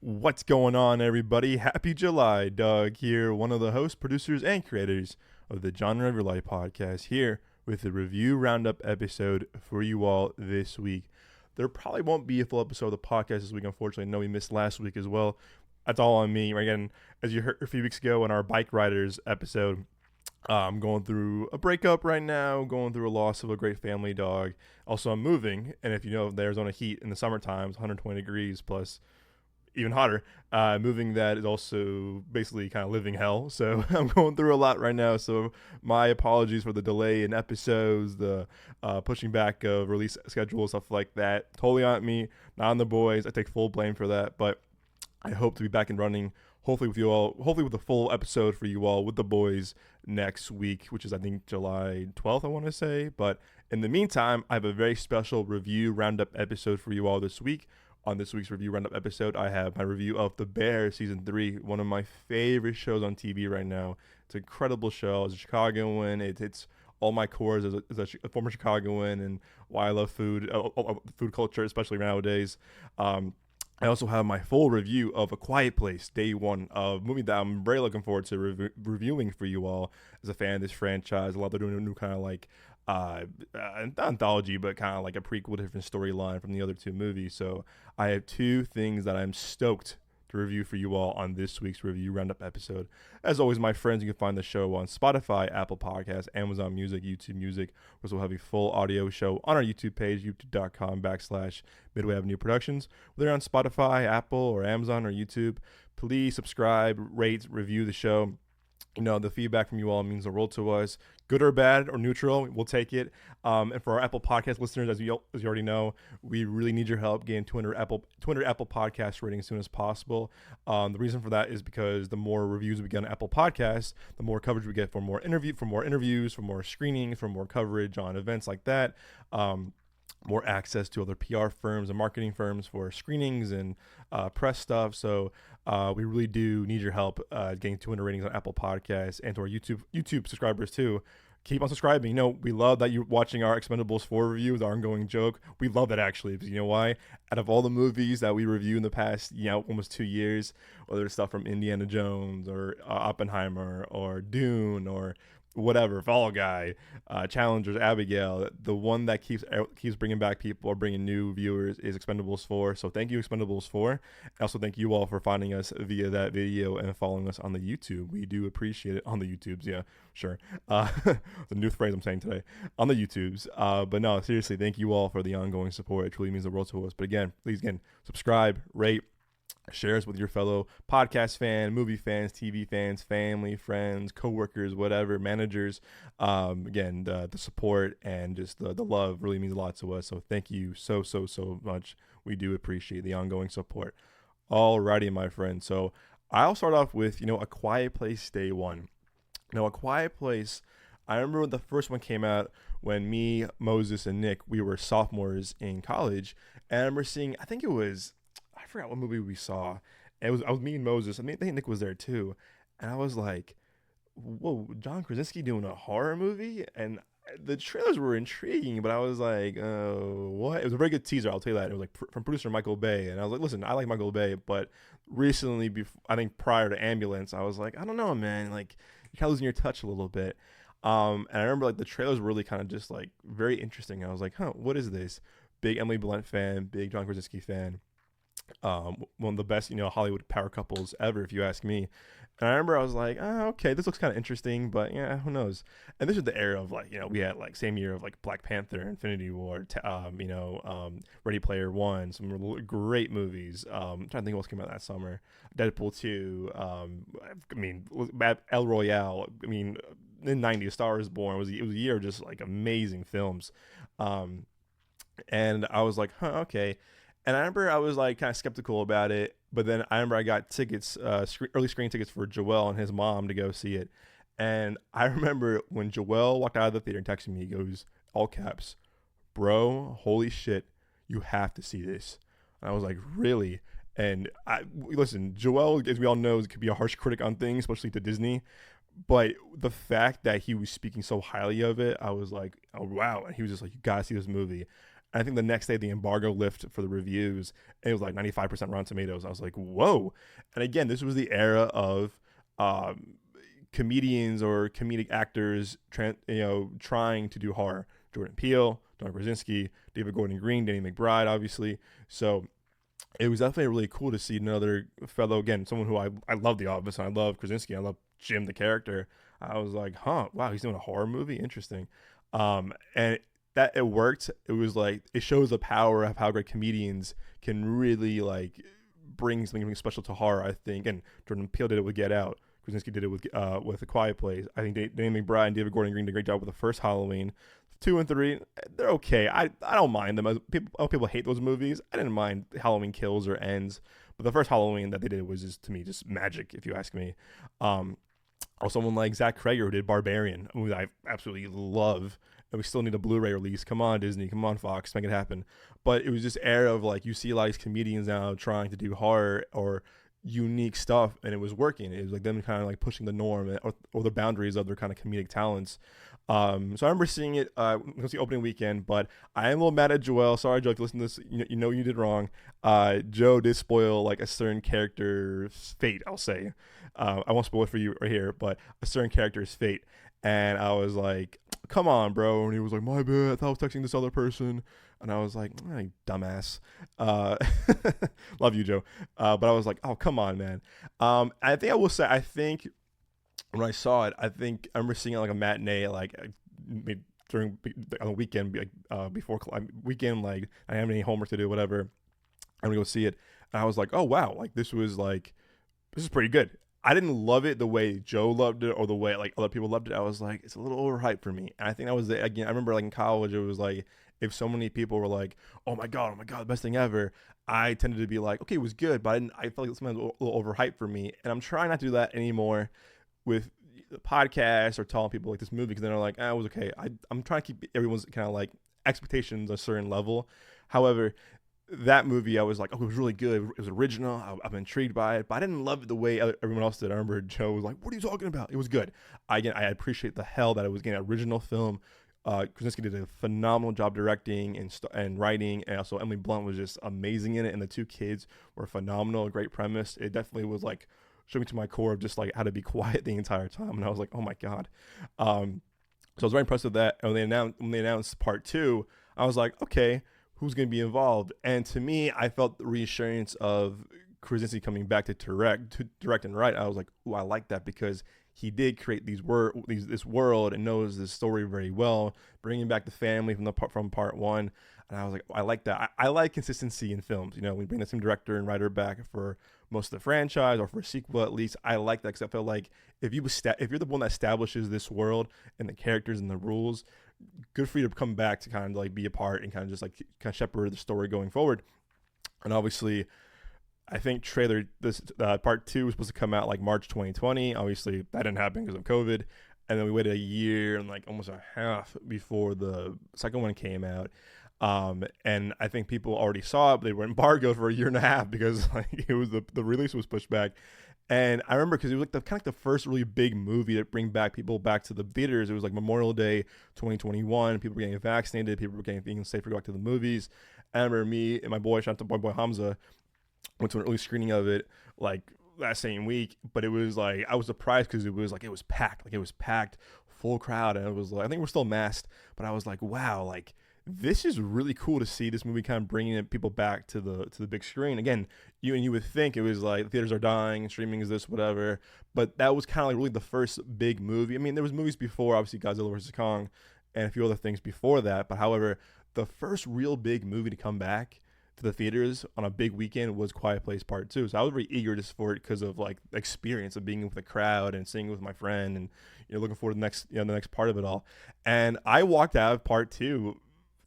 What's going on, everybody? Happy July. Doug here, one of the hosts, producers, and creators of the Genre of Your Life podcast, here with the review roundup episode for you all this week. There probably won't be a full episode of the podcast this week, unfortunately. I know we missed last week as well. That's all on me. Again, as you heard a few weeks ago in our Bike Riders episode, I'm going through a breakup right now, going through a loss of a great family dog. Also, I'm moving, and if you know the Arizona heat in the summertime, it's 120 degrees plus even hotter. Moving that is also basically kind of living hell. So I'm going through a lot right now. So my apologies for the delay in episodes, the pushing back of release schedule, stuff like that. Totally on me, not on the boys. I take full blame for that. But I hope to be back and running, hopefully with you all, hopefully with a full episode for you all with the boys next week, which is I think July 12th, I want to say. But in the meantime, I have a very special review roundup episode for you all this week. On this week's review roundup episode, I have my review of The Bear Season 3, one of my favorite shows on TV right now. It's an incredible show. As a Chicagoan, it hits all my cores as a former Chicagoan and why I love food, food culture, especially nowadays. I also have my full review of A Quiet Place, Day 1, a movie that I'm very looking forward to reviewing for you all as a fan of this franchise. I love they're doing a new kind of like anthology, but kind of like a prequel, different storyline from the other two movies. So I have two things that I'm stoked to review for you all on this week's review roundup episode. As always, my friends, you can find the show on Spotify, Apple Podcasts, Amazon Music, YouTube Music. We also have a full audio show on our YouTube page, youtube.com/Midway Avenue Productions. Whether you're on Spotify, Apple, or Amazon, or YouTube, please subscribe, rate, review the show. You know, the feedback from you all means the world to us. Good or bad or neutral, we'll take it. And for our Apple Podcast listeners, as you already know, we really need your help getting 200 Apple Podcast ratings as soon as possible. The reason for that is because the more reviews we get on Apple Podcasts, the more coverage we get for more interviews, for more screenings, for more coverage on events like that. More access to other PR firms and marketing firms for screenings and press stuff. So we really do need your help getting 200 ratings on Apple Podcasts, and to our YouTube subscribers too. Keep on subscribing. You know, we love that you're watching our Expendables 4 review, the ongoing joke. We love that actually, because you know why? Out of all the movies that we review in the past, almost 2 years, whether it's stuff from Indiana Jones or Oppenheimer or Dune or whatever, Fall Guy, Challengers, Abigail, the one that keeps bringing back people or bringing new viewers is Expendables 4. So thank you, Expendables 4. And also thank you all for finding us via that video and following us on the YouTube. We do appreciate it on the YouTubes. Yeah, sure. The new phrase I'm saying today on the YouTubes. But no, seriously, thank you all for the ongoing support. It truly means the world to us. But again, please, subscribe, rate, share us with your fellow podcast fan, movie fans, TV fans, family, friends, coworkers, whatever, managers. Again, the support and just the love really means a lot to us. So thank you so much. We do appreciate the ongoing support. Alrighty, my friend. So I'll start off with, A Quiet Place Day 1. Now, A Quiet Place, I remember when the first one came out, when me, Moses, and Nick, we were sophomores in college. And I remember seeing, I forgot what movie we saw. I was me and Moses. I think Nick was there too. And I was like, whoa, John Krasinski doing a horror movie? And the trailers were intriguing, but I was like, what? It was a very good teaser, I'll tell you that. It was like from producer Michael Bay. And I was like, listen, I like Michael Bay, but recently, I think prior to Ambulance, I was like, I don't know, man. Like, you're kind of losing your touch a little bit. And I remember like the trailers were really kind of just like very interesting. I was like, what is this? Big Emily Blunt fan, big John Krasinski fan. One of the best, Hollywood power couples ever, if you ask me. And I remember I was like, okay, this looks kind of interesting, but yeah, who knows? And this is the era of like, we had like same year of like Black Panther, Infinity War, Ready Player One, some great movies. I'm trying to think what else came out that summer. Deadpool 2, El Royale. In the 90s, Star Wars Born. It was a year of just like amazing films. And I was like, okay. And I remember I was like kind of skeptical about it, but then I remember I got tickets, early screen tickets for Joel and his mom to go see it. And I remember when Joel walked out of the theater and texted me, he goes, all caps, bro, holy shit, you have to see this. And I was like, really? And listen, Joel, as we all know, could be a harsh critic on things, especially to Disney. But the fact that he was speaking so highly of it, I was like, oh, wow. And he was just like, you got to see this movie. And I think the next day the embargo lifted for the reviews, and it was like 95% Rotten Tomatoes. I was like, whoa. And again, this was the era of um, comedians or comedic actors, trying to do horror. Jordan Peele, John Krasinski, David Gordon Green, Danny McBride, obviously. So it was definitely really cool to see another fellow, again, someone who I love The Office, and I love Krasinski, I love Jim the character. I was like, huh, wow, he's doing a horror movie, interesting. And that it worked. It was like it shows the power of how great comedians can really like bring something special to horror, I think. And Jordan Peele did it with Get Out. Krasinski did it with A Quiet Place. I think Danny McBride and David Gordon Green did a great job with the first Halloween. 2 and 3, they're okay. I don't mind them. People hate those movies. I didn't mind Halloween Kills or Ends, but the first Halloween that they did was just, to me, just magic, if you ask me. Or someone like Zach Cregger who did Barbarian, a movie I absolutely love, and we still need a Blu-ray release. Come on, Disney. Come on, Fox. Make it happen. But it was just era of like, you see a lot of these comedians now trying to do horror or unique stuff, and it was working. It was like them kind of like pushing the norm or the boundaries of their kind of comedic talents. So I remember seeing it. It was the opening weekend, but I am a little mad at Joel. Sorry, Joe, if you listen to this, you know you did wrong. Joe did spoil like a certain character's fate, I'll say. I won't spoil it for you right here, but a certain character's fate. And I was like, come on, bro. And he was like, my bad, I thought I was texting this other person. And I was like, hey, dumbass. Love you, Joe. But I was like, oh, come on, man. I think I will say, I think when I saw it, I remember seeing it like a matinee, like during on the weekend, like before weekend, like I didn't have any homework to do, whatever. I'm gonna go see it, and I was like, oh wow, like this is pretty good. I didn't love it the way Joe loved it or the way like other people loved it. I was like, it's a little overhyped for me. And I think that was again. I remember like in college, it was like if so many people were like, oh my god, the best thing ever. I tended to be like, okay, it was good, but I felt like sometimes a little overhyped for me, and I'm trying not to do that anymore with the podcast or telling people like this movie because they're like, it was okay. I'm trying to keep everyone's kind of like expectations a certain level. However, that movie, I was like, oh, it was really good. It was original. I'm intrigued by it, but I didn't love it the way everyone else did. I remember Joe was like, what are you talking about? It was good. I appreciate the hell that it was, again, an original film. Krasinski did a phenomenal job directing and writing, and also Emily Blunt was just amazing in it, and the two kids were phenomenal. Great premise. It definitely was like showed me to my core of just like how to be quiet the entire time, and I was like, oh my god. So I was very impressed with that. And when they announced part 2, I was like, okay, who's going to be involved? And to me, I felt the reassurance of Krasinski coming back to direct and write. I was like, ooh, I like that because he did create this world and knows this story very well, bringing back the family from part 1. And I was like, I like that. I like consistency in films. You know, we bring the same director and writer back for most of the franchise or for a sequel at least. I like that because I felt like if you're the one that establishes this world and the characters and the rules, good for you to come back to kind of like be a part and kind of just like kind of shepherd the story going forward. And obviously, I think this part 2 was supposed to come out like March 2020. Obviously, that didn't happen because of COVID. And then we waited a year and like almost a half before the second one came out. And I think people already saw it, but they were embargoed for a year and a half because like it was the release was pushed back. And I remember because it was like the first really big movie to bring back people back to the theaters. It was like Memorial Day 2021. People were getting vaccinated. People were being safe to go back to the movies. And I remember me and my boy, shout out to boy Hamza, went to an early screening of it like that same week. But it was like I was surprised because it was packed, full crowd, and it was like I think we're still masked, but I was like, wow, like this is really cool to see this movie kind of bringing people back to the big screen again. You would think it was like theaters are dying, streaming is this, whatever, but that was kind of like really the first big movie. I mean, there was movies before, obviously Godzilla vs. Kong and a few other things before that, but however, the first real big movie to come back to the theaters on a big weekend was Quiet Place Part 2. So I was very eager just for it because of like the experience of being with the crowd and seeing it with my friend and looking forward to the next part of it all. And I walked out of Part 2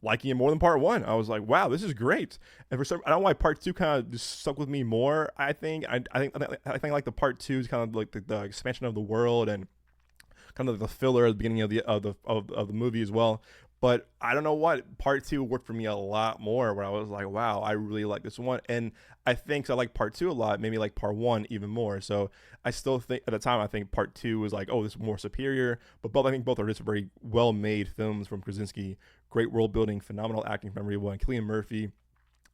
liking it more than part 1. I was like, wow, this is great. And for some, I don't know why part 2 kind of just stuck with me more. I think like the part 2 is kind of like the expansion of the world and kind of the filler at the beginning of the movie as well. But I don't know what, part two worked for me a lot more, where I was like, wow, I really like this one. And I think I like part two a lot, maybe like part one even more. So I still think at the time, I think part two was like, oh, this is more superior. But both, I think both are just very well made films from Krasinski. Great world building, phenomenal acting from everyone. Cillian Murphy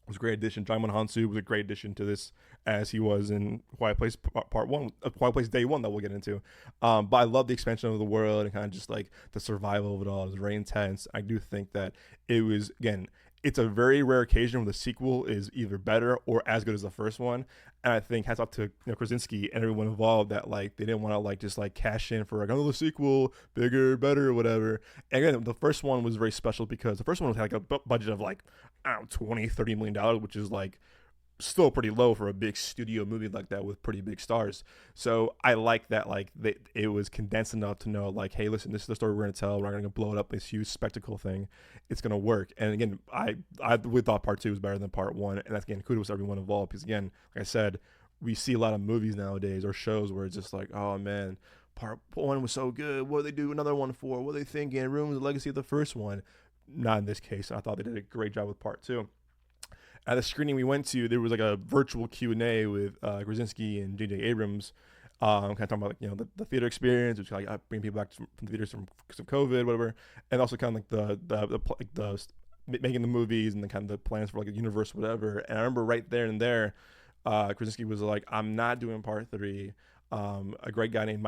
was a great addition. Jaimin Hansu was a great addition to this, as he was in Quiet Place Part One, Quiet Place Day One, that we'll get into. But I love the expansion of the world and kind of just like the survival of it all. It was very intense. I do think that it was, again, it's a very rare occasion where the sequel is either better or as good as the first one. And I think hats off to Krasinski and everyone involved that like they didn't want to like just like cash in for like, oh, the sequel bigger, better, whatever. And again, the first one was very special because the first one had like a budget of like, I don't know, $20-30 million, which is like still pretty low for a big studio movie like that with pretty big stars. So I like that, like it was condensed enough to know like, hey, listen, this is the story we're gonna tell. We're not gonna blow it up this huge spectacle thing. It's gonna work. And again, I really thought part two was better than part one, and that's, again, kudos to everyone involved, because again, like I said, we see a lot of movies nowadays or shows where it's just like, oh man, part one was so good. What do they do another one for? What are they thinking? It ruins the legacy of the first one. Not in this case. I thought they did a great job with part two. At the screening we went to, there was like a virtual Q&A with Krasinski and J.J. Abrams, kind of talking about like, the theater experience, which like bring people back from the theaters because of COVID, whatever, and also kind of like the making the movies and the kind of the plans for like a universe, whatever. And I remember right there and there, Krasinski was like, "I'm not doing part three." A great guy named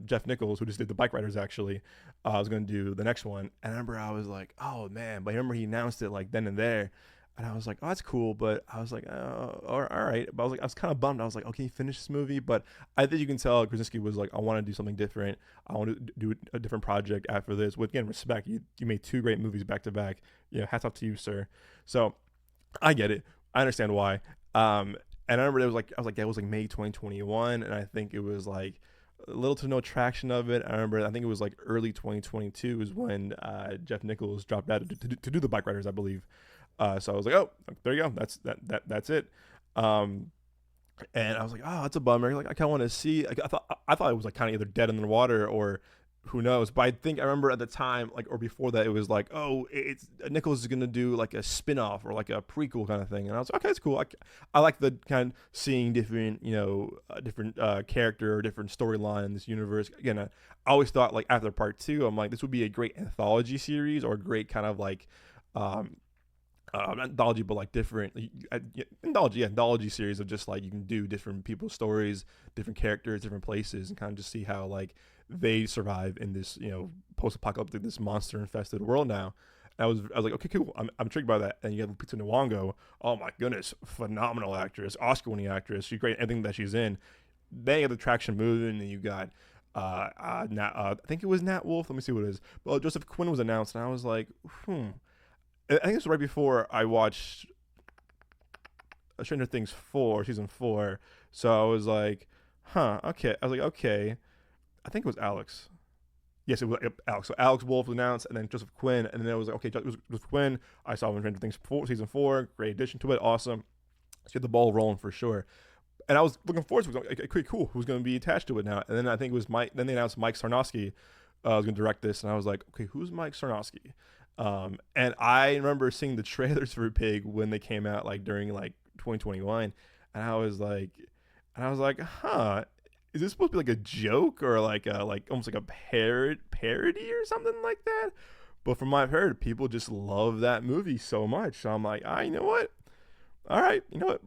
Jeff Nichols, who just did the Bike Riders, actually, was going to do the next one. And I remember I was like, "Oh man!" But I remember he announced it like then and there. And I was like, oh, that's cool. But I was like, oh, all right. But I was kind of bummed. I was like, okay, finish this movie. But I think you can tell Krasinski was like, I want to do something different. I want to do a different project after this. With, again, respect. You made two great movies back to back. Hats off to you, sir. So I get it. I understand why. And I remember it was like May 2021. And I think it was like little to no traction of it. I think it was like early 2022 is when Jeff Nichols dropped out to do the Bike Riders, I believe. So I was like, oh, there you go. That's it. And I was like, oh, that's a bummer. Like, I kind of want to see. Like, I thought it was like kind of either dead in the water or who knows. But I remember at the time, like, or before that, it was like, oh, it's Nichols is gonna do like a spin-off or like a prequel kind of thing. And I was like, okay, it's cool. I like the kind of seeing different, different character or different storyline in this universe. Again, I always thought like after part two, I'm like, this would be a great anthology series or a great kind of like, not anthology, but like different anthology series of just like you can do different people's stories, different characters, different places, and kind of just see how like they survive in this post-apocalyptic, this monster infested world now. And I was like, okay, cool, I'm intrigued by that. And you have Lupita Nyong'o, oh my goodness, phenomenal actress, Oscar-winning actress, she's great in everything that she's in. They have the traction moving, and you got I think it was Nat Wolff. Let me see what it is. Well, Joseph Quinn was announced, and I was like, I think it was right before I watched Stranger Things 4, season 4. So I was like, okay. I was like, okay. I think it was Alex. Yes, it was Alex. So Alex Wolff was announced, and then Joseph Quinn, and then it was like, okay, Joseph Quinn. I saw him in Stranger Things 4, season 4. Great addition to it. Awesome. Let's get the ball rolling for sure. And I was looking forward to it. Like, okay, cool. Who's going to be attached to it now? And then I think it was Mike. Then they announced Mike Sarnowski was going to direct this, and I was like, okay, who's Mike Sarnowski? And I remember seeing the trailers for Pig when they came out, like during like 2021, and I was like, is this supposed to be like a joke or like almost like a parody or something like that? But from what I've heard, people just love that movie so much. So I'm like, you know what? All right, you know what?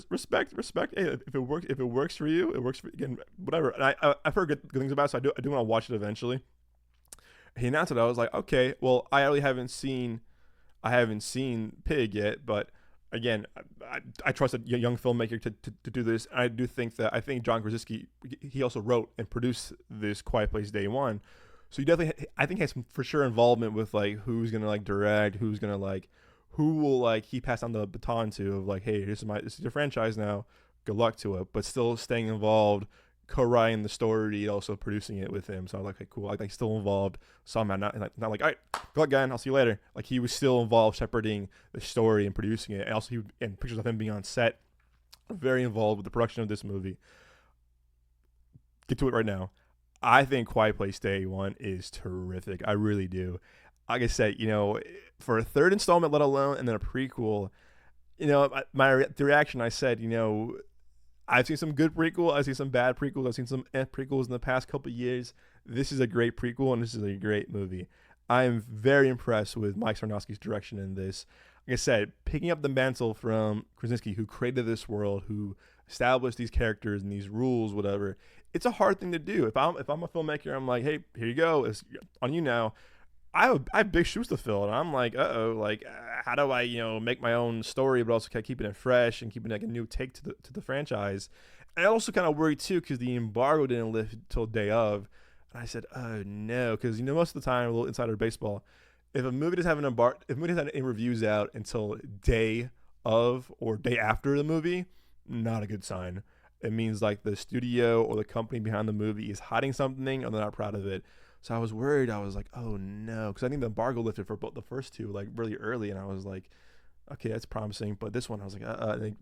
Respect. Hey, if it works for you, it works for, again, whatever. And I've heard good things about it, so I do want to watch it eventually. He announced it. I was like, okay, well, I really haven't seen Pig yet, but again, I trust a young filmmaker to do this. I think John Krasinski, he also wrote and produced this Quiet Place Day One, so he definitely, I think, has some for sure involvement with like who's gonna like direct, who will like he passed on the baton to of like, hey, this is your franchise now, good luck to it, but still staying involved, co-writing the story, also producing it with him. So I was like, okay, cool. Like he's still involved somehow, not like, all right, good luck, guy, I'll see you later. Like he was still involved shepherding the story and producing it. And also and pictures of him being on set, very involved with the production of this movie. Get to it right now. I think Quiet Place Day One is terrific. I really do. like I said, for a third installment, let alone, and then a prequel, the reaction, I said, I've seen some good prequel. I've seen some bad prequels. I've seen some prequels in the past couple of years. This is a great prequel, and this is a great movie. I am very impressed with Mike Sarnowski's direction in this. Like I said, picking up the mantle from Krasinski, who created this world, who established these characters and these rules, whatever. It's a hard thing to do. If I'm a filmmaker, I'm like, hey, here you go. It's on you now. I have big shoes to fill, and I'm like, how do I, make my own story, but also kind of keeping it fresh and keeping like a new take to the franchise. And I also kind of worried too because the embargo didn't lift till day of, and I said, oh no, because most of the time, a little insider baseball, if a movie doesn't have if a movie doesn't have any reviews out until day of or day after the movie, not a good sign. It means like the studio or the company behind the movie is hiding something or they're not proud of it. So I was worried. I was like, oh no, because I think the embargo lifted for both the first two like really early, and I was like, okay, that's promising. But this one, I was like,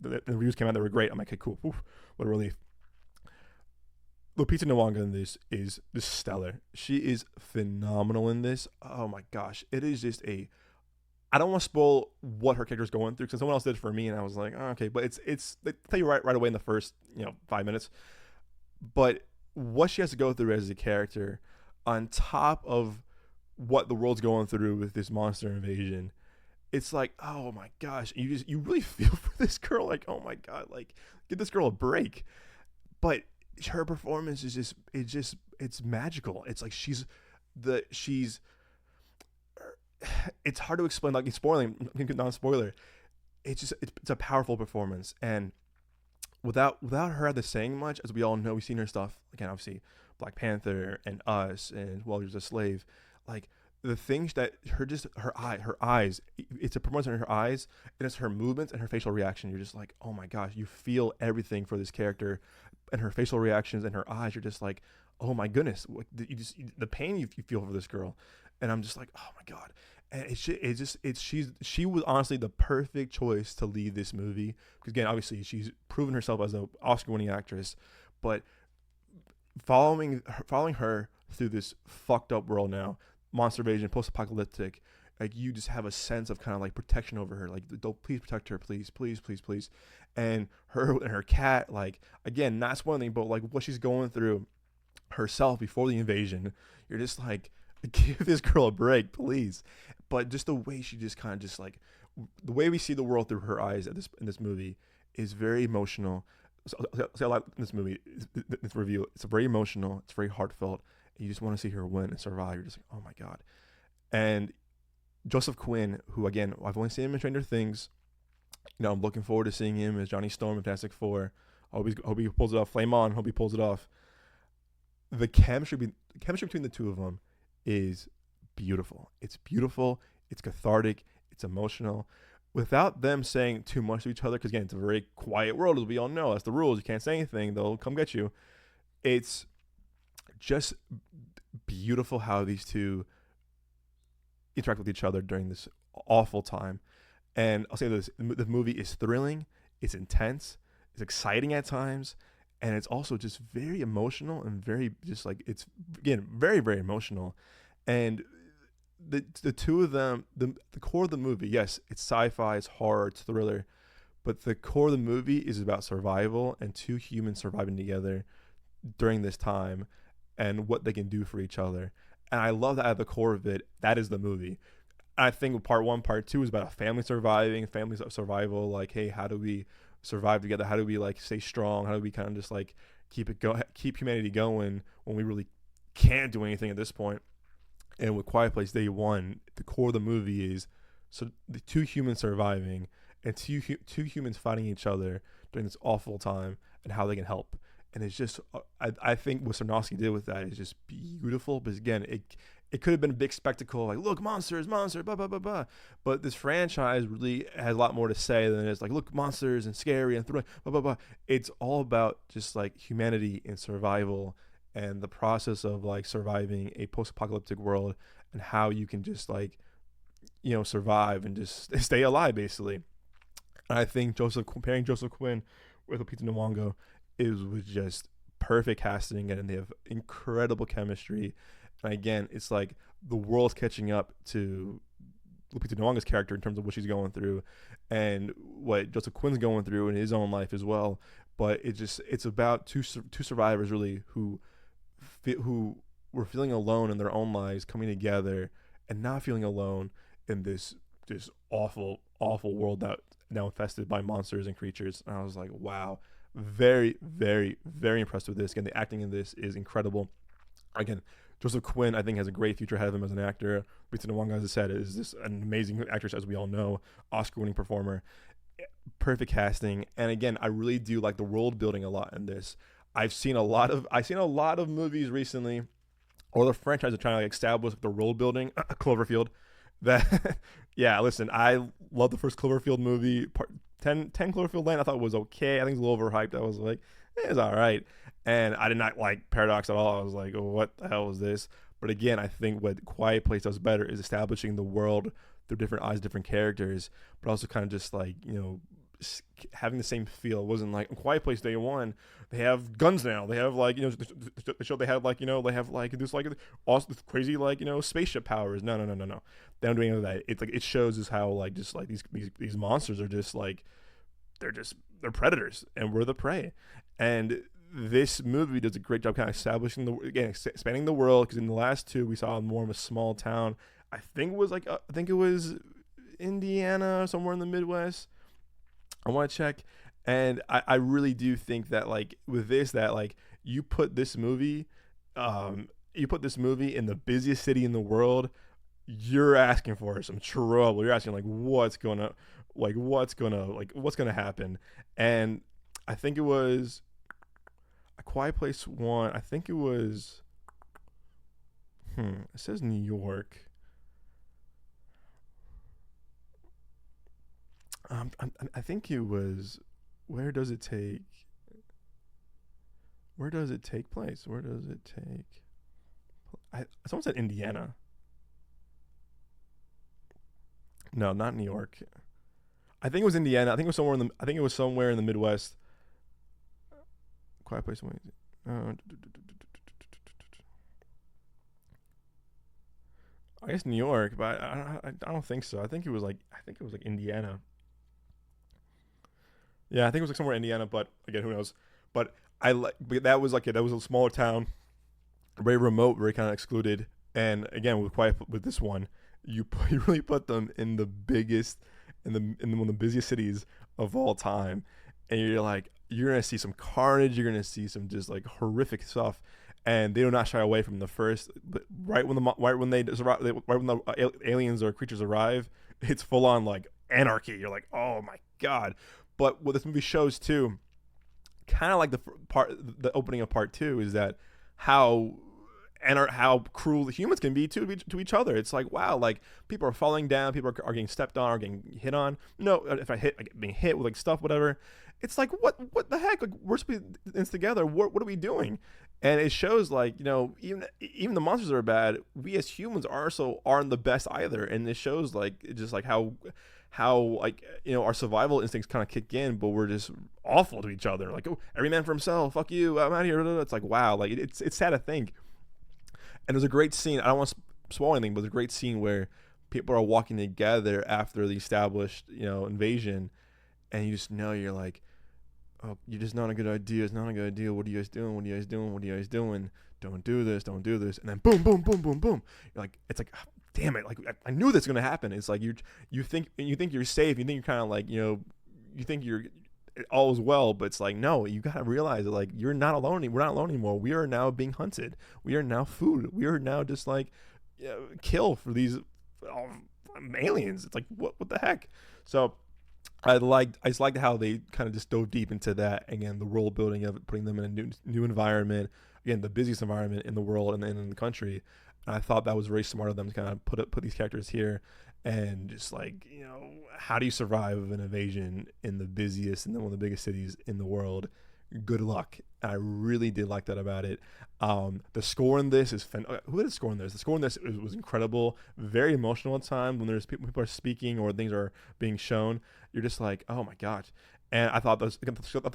the reviews came out, they were great. I'm like, okay, cool. Oof, what a relief. Lupita Nyong'o in this is stellar. She is phenomenal in this. Oh my gosh, it is just I don't want to spoil what her character is going through because someone else did it for me, and I was like, oh, okay. But it's they tell you right away in the first 5 minutes. But what she has to go through as a character, on top of what the world's going through with this monster invasion, it's like, oh my gosh, you really feel for this girl. Like, oh my god, like give this girl a break. But her performance is it's magical. It's like it's hard to explain, like spoiling, non-spoiler. It's a powerful performance, and without her saying much, as we all know, we've seen her stuff again, obviously Black Panther and Us and Well, You're a Slave, like the things that her eyes, it's a performance in her eyes, and it's her movements and her facial reaction. You're just like, oh my gosh, you feel everything for this character, and her facial reactions and her eyes. You're just like, oh my goodness, the pain you feel for this girl, and I'm just like, oh my god. And she was honestly the perfect choice to lead this movie because again, obviously she's proven herself as an Oscar-winning actress, but following her through this fucked up world now, monster invasion, post-apocalyptic, like you just have a sense of kind of like protection over her, like don't, please protect her, please, and her cat, like again, not spoiling, but like what she's going through herself before the invasion, you're just like, give this girl a break, please. But just the way she just kind of just like the way we see the world through her eyes in this movie is very emotional. So a lot in this movie, this review, it's very emotional, it's very heartfelt, and you just want to see her win and survive. You're just like, oh my god. And Joseph Quinn, who again, I've only seen him in Stranger Things. I'm looking forward to seeing him as Johnny Storm in Fantastic Four. Hope he pulls it off. Flame on. Hope he pulls it off. The chemistry between the two of them is beautiful. It's beautiful. It's cathartic. It's emotional. Without them saying too much to each other, because again, it's a very quiet world, as we all know. That's the rules. You can't say anything. They'll come get you. It's just beautiful how these two interact with each other during this awful time. And I'll say this, the movie is thrilling, it's intense, it's exciting at times, and it's also just very emotional and very just like, it's again very, very emotional. And the two of them, the core of the movie, yes, it's sci-fi, it's horror, it's thriller, but the core of the movie is about survival and two humans surviving together during this time and what they can do for each other. And I love that at the core of it, that is the movie. I think part one, part two is about a family surviving, families of survival. Like, hey, how do we survive together? How do we like stay strong? How do we kind of just like keep humanity going when we really can't do anything at this point? And with Quiet Place Day One, the core of the movie is so the two humans surviving and two humans fighting each other during this awful time and how they can help. And it's just, I think what Sarnowski did with that is just beautiful. But again, it could have been a big spectacle, like, look, monsters, blah, blah, blah, blah. But this franchise really has a lot more to say than it's like, look, monsters and scary and thrilling, blah, blah, blah. It's all about just like humanity and survival and the process of like surviving a post-apocalyptic world and how you can just like, survive and just stay alive, basically. And I think pairing Joseph Quinn with Lupita Nyong'o was just perfect casting, and they have incredible chemistry. And again, it's like the world's catching up to Lupita Nyong'o's character in terms of what she's going through, and what Joseph Quinn's going through in his own life as well. But it's about two survivors really who were feeling alone in their own lives, coming together and not feeling alone in this awful world that now infested by monsters and creatures. And I was like, wow, very, very, very impressed with this. Again, the acting in this is incredible. Again, Joseph Quinn, I think, has a great future ahead of him as an actor. Lupita Nyong'o, as I said, is this an amazing actress, as we all know, Oscar-winning performer, perfect casting. And again, I really do like the world building a lot in this. I've seen a lot of movies recently, or the franchise are trying to like establish the world building. Cloverfield. That yeah, listen, I love the first Cloverfield movie. 10 Cloverfield Lane, I thought it was okay. I think it's a little overhyped. I was like, it's all right. And I did not like Paradox at all. I was like, oh, what the hell is this? But again, I think what Quiet Place does better is establishing the world through different eyes, different characters, but also kind of just like, having the same feel. It wasn't like Quiet Place Day One, they have guns now. They have like, the show they have like, they have like this like awesome, crazy like, spaceship powers. No. They don't do any of that. It's like, it shows us how like, just like these monsters are just like, they're predators and we're the prey. And this movie does a great job kind of establishing expanding the world, because in the last two we saw more of a small town. I think it was Indiana, somewhere in the Midwest. I want to check. And I really do think that like with this, that like you put this movie in the busiest city in the world, you're asking for some trouble. You're asking like what's gonna happen. And I think it was A Quiet Place 1. I think it was it says New York. I think it was. Where does it take place? Someone said Indiana. No, not New York. I think it was Indiana. I think it was somewhere in the Midwest. Quiet Place. I guess New York, but I don't think so. I think it was like Indiana. Yeah, I think it was like somewhere in Indiana, but again, who knows? But but that was a smaller town, very remote, very kind of excluded. And again, with this one, you really put them in the biggest, in one of the busiest cities of all time, and you're gonna see some carnage, you're gonna see some just like horrific stuff, and they do not shy away from the first. But right when the aliens or creatures arrive, it's full on like anarchy. You're like, oh my god. But what this movie shows too, kind of like the opening of part 2, is that how cruel the humans can be to each other. It's like, wow, like people are falling down, people are getting stepped on, or getting hit on. No, if being hit with like stuff, whatever. It's like, what the heck? Like, we're supposed to be in this together. What are we doing? And it shows like, even the monsters are bad. We as humans aren't the best either. And it shows like just like how like, our survival instincts kind of kick in, but we're just awful to each other. Like, oh, every man for himself. Fuck you. I'm out of here. It's like, wow. Like it's sad to think. And there's a great scene. I don't want to spoil anything, but there's a great scene where people are walking together after the established, invasion, and you just know, you're like, oh, you're just not a good idea. It's not a good idea. What are you guys doing? What are you guys doing? What are you guys doing? Don't do this. Don't do this. And then boom, boom, boom, boom, boom. You're like, it's like, oh, damn it. Like, I knew this was going to happen. It's like, you think you're safe. You think you're kind of like, you think you're all is well, but it's like, no, you got to realize that like, you're not alone. We're not alone anymore. We are now being hunted. We are now food. We are now just like kill for these aliens. It's like, what the heck? So I just liked how they kind of just dove deep into that. Again, the world building of it, putting them in a new environment. Again, the busiest environment in the world and in the country. And I thought that was very smart of them to kind of put these characters here, and just like, how do you survive an invasion in the busiest and one of the biggest cities in the world? Good luck. And I really did like that about it. The score in this is who did the score in this? The score in this was incredible, very emotional at times when there's people are speaking or things are being shown. You're just like, oh my gosh. And I thought the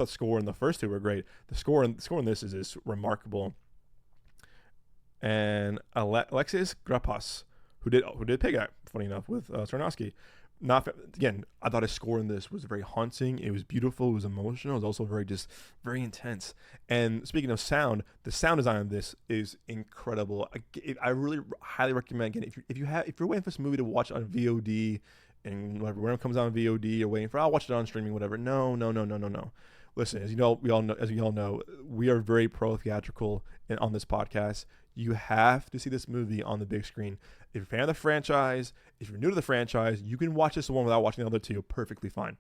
score in the first two were great. The score in this is just remarkable. and Alexis Grapas, who did Pig Act, funny enough, with Sarnowski. Again, I thought his score in this was very haunting. It was beautiful. It was emotional. It was also very intense. And speaking of sound, the sound design of this is incredible. I really highly recommend, again, if you're waiting for this movie to watch on VOD and whatever, when it comes out on VOD, or waiting for I'll watch it on streaming, whatever. No. Listen, as you all know, we are very pro theatrical on this podcast. You have to see this movie on the big screen. If you're a fan of the franchise, if you're new to the franchise, you can watch this one without watching the other two perfectly fine.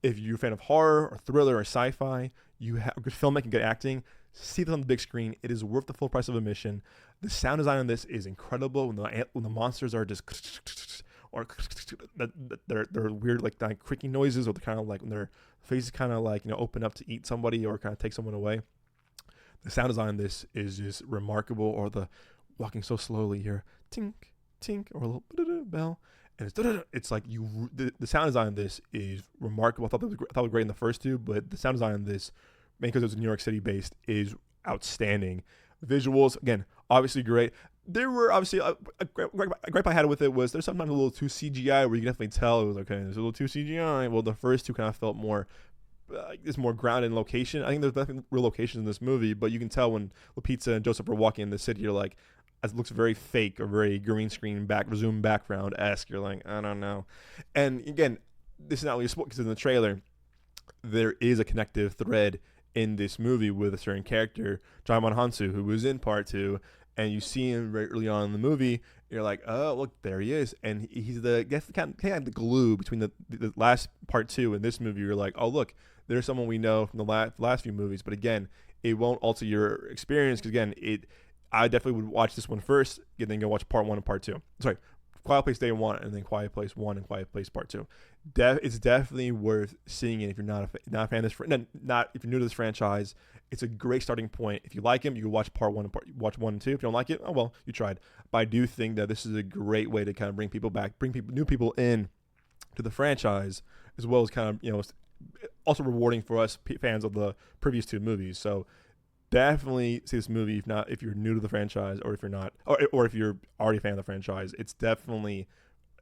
If you're a fan of horror or thriller or sci-fi, you have good filmmaking, good acting, see this on the big screen. It is worth the full price of admission. The sound design on this is incredible. When the monsters are just or they're weird like creaking noises, or they're kind of like when their faces kind of like open up to eat somebody or kind of take someone away. The sound design on this is just remarkable. Or the walking so slowly here, tink tink, or a little bell, and it's like the sound design on this is remarkable. I thought it was great in the first two, but the sound design on this, mainly because it was New York City based, is outstanding. Visuals, again, obviously great. There were obviously a gripe I had with it was there's sometimes a little too CGI, where you can definitely tell it was okay, there's a little too CGI. Well, the first two kind of felt more it's more grounded in location. I think there's definitely real locations in this movie, but you can tell when Lupita and Joseph are walking in the city, you're like, it looks very fake or very green screen zoom background-esque. You're like, I don't know. And again, this is not really a spoiler because in the trailer, there is a connective thread in this movie with a certain character, Jaimon Hansu, who was in part 2, and you see him very early on in the movie. You're like, oh, look, there he is. And he's kind of the glue between the last part 2 and this movie. You're like, oh, look, there's someone we know from the last few movies. But again, it won't alter your experience because, again, I definitely would watch this one first, and then go watch part 1 and part 2. Sorry, Quiet Place Day 1, and then Quiet Place 1 and Quiet Place Part 2. It's definitely worth seeing it if you're not a fan of this. Not if you're new to this franchise. It's a great starting point. If you like him, you can watch part 1 and watch 1 and 2. If you don't like it, oh well, you tried. But I do think that this is a great way to kind of bring people back, new people in to the franchise, as well as kind of also rewarding for us fans of the previous 2 movies. So definitely see this movie if you're new to the franchise, or if you're not, or if you're already a fan of the franchise. It's definitely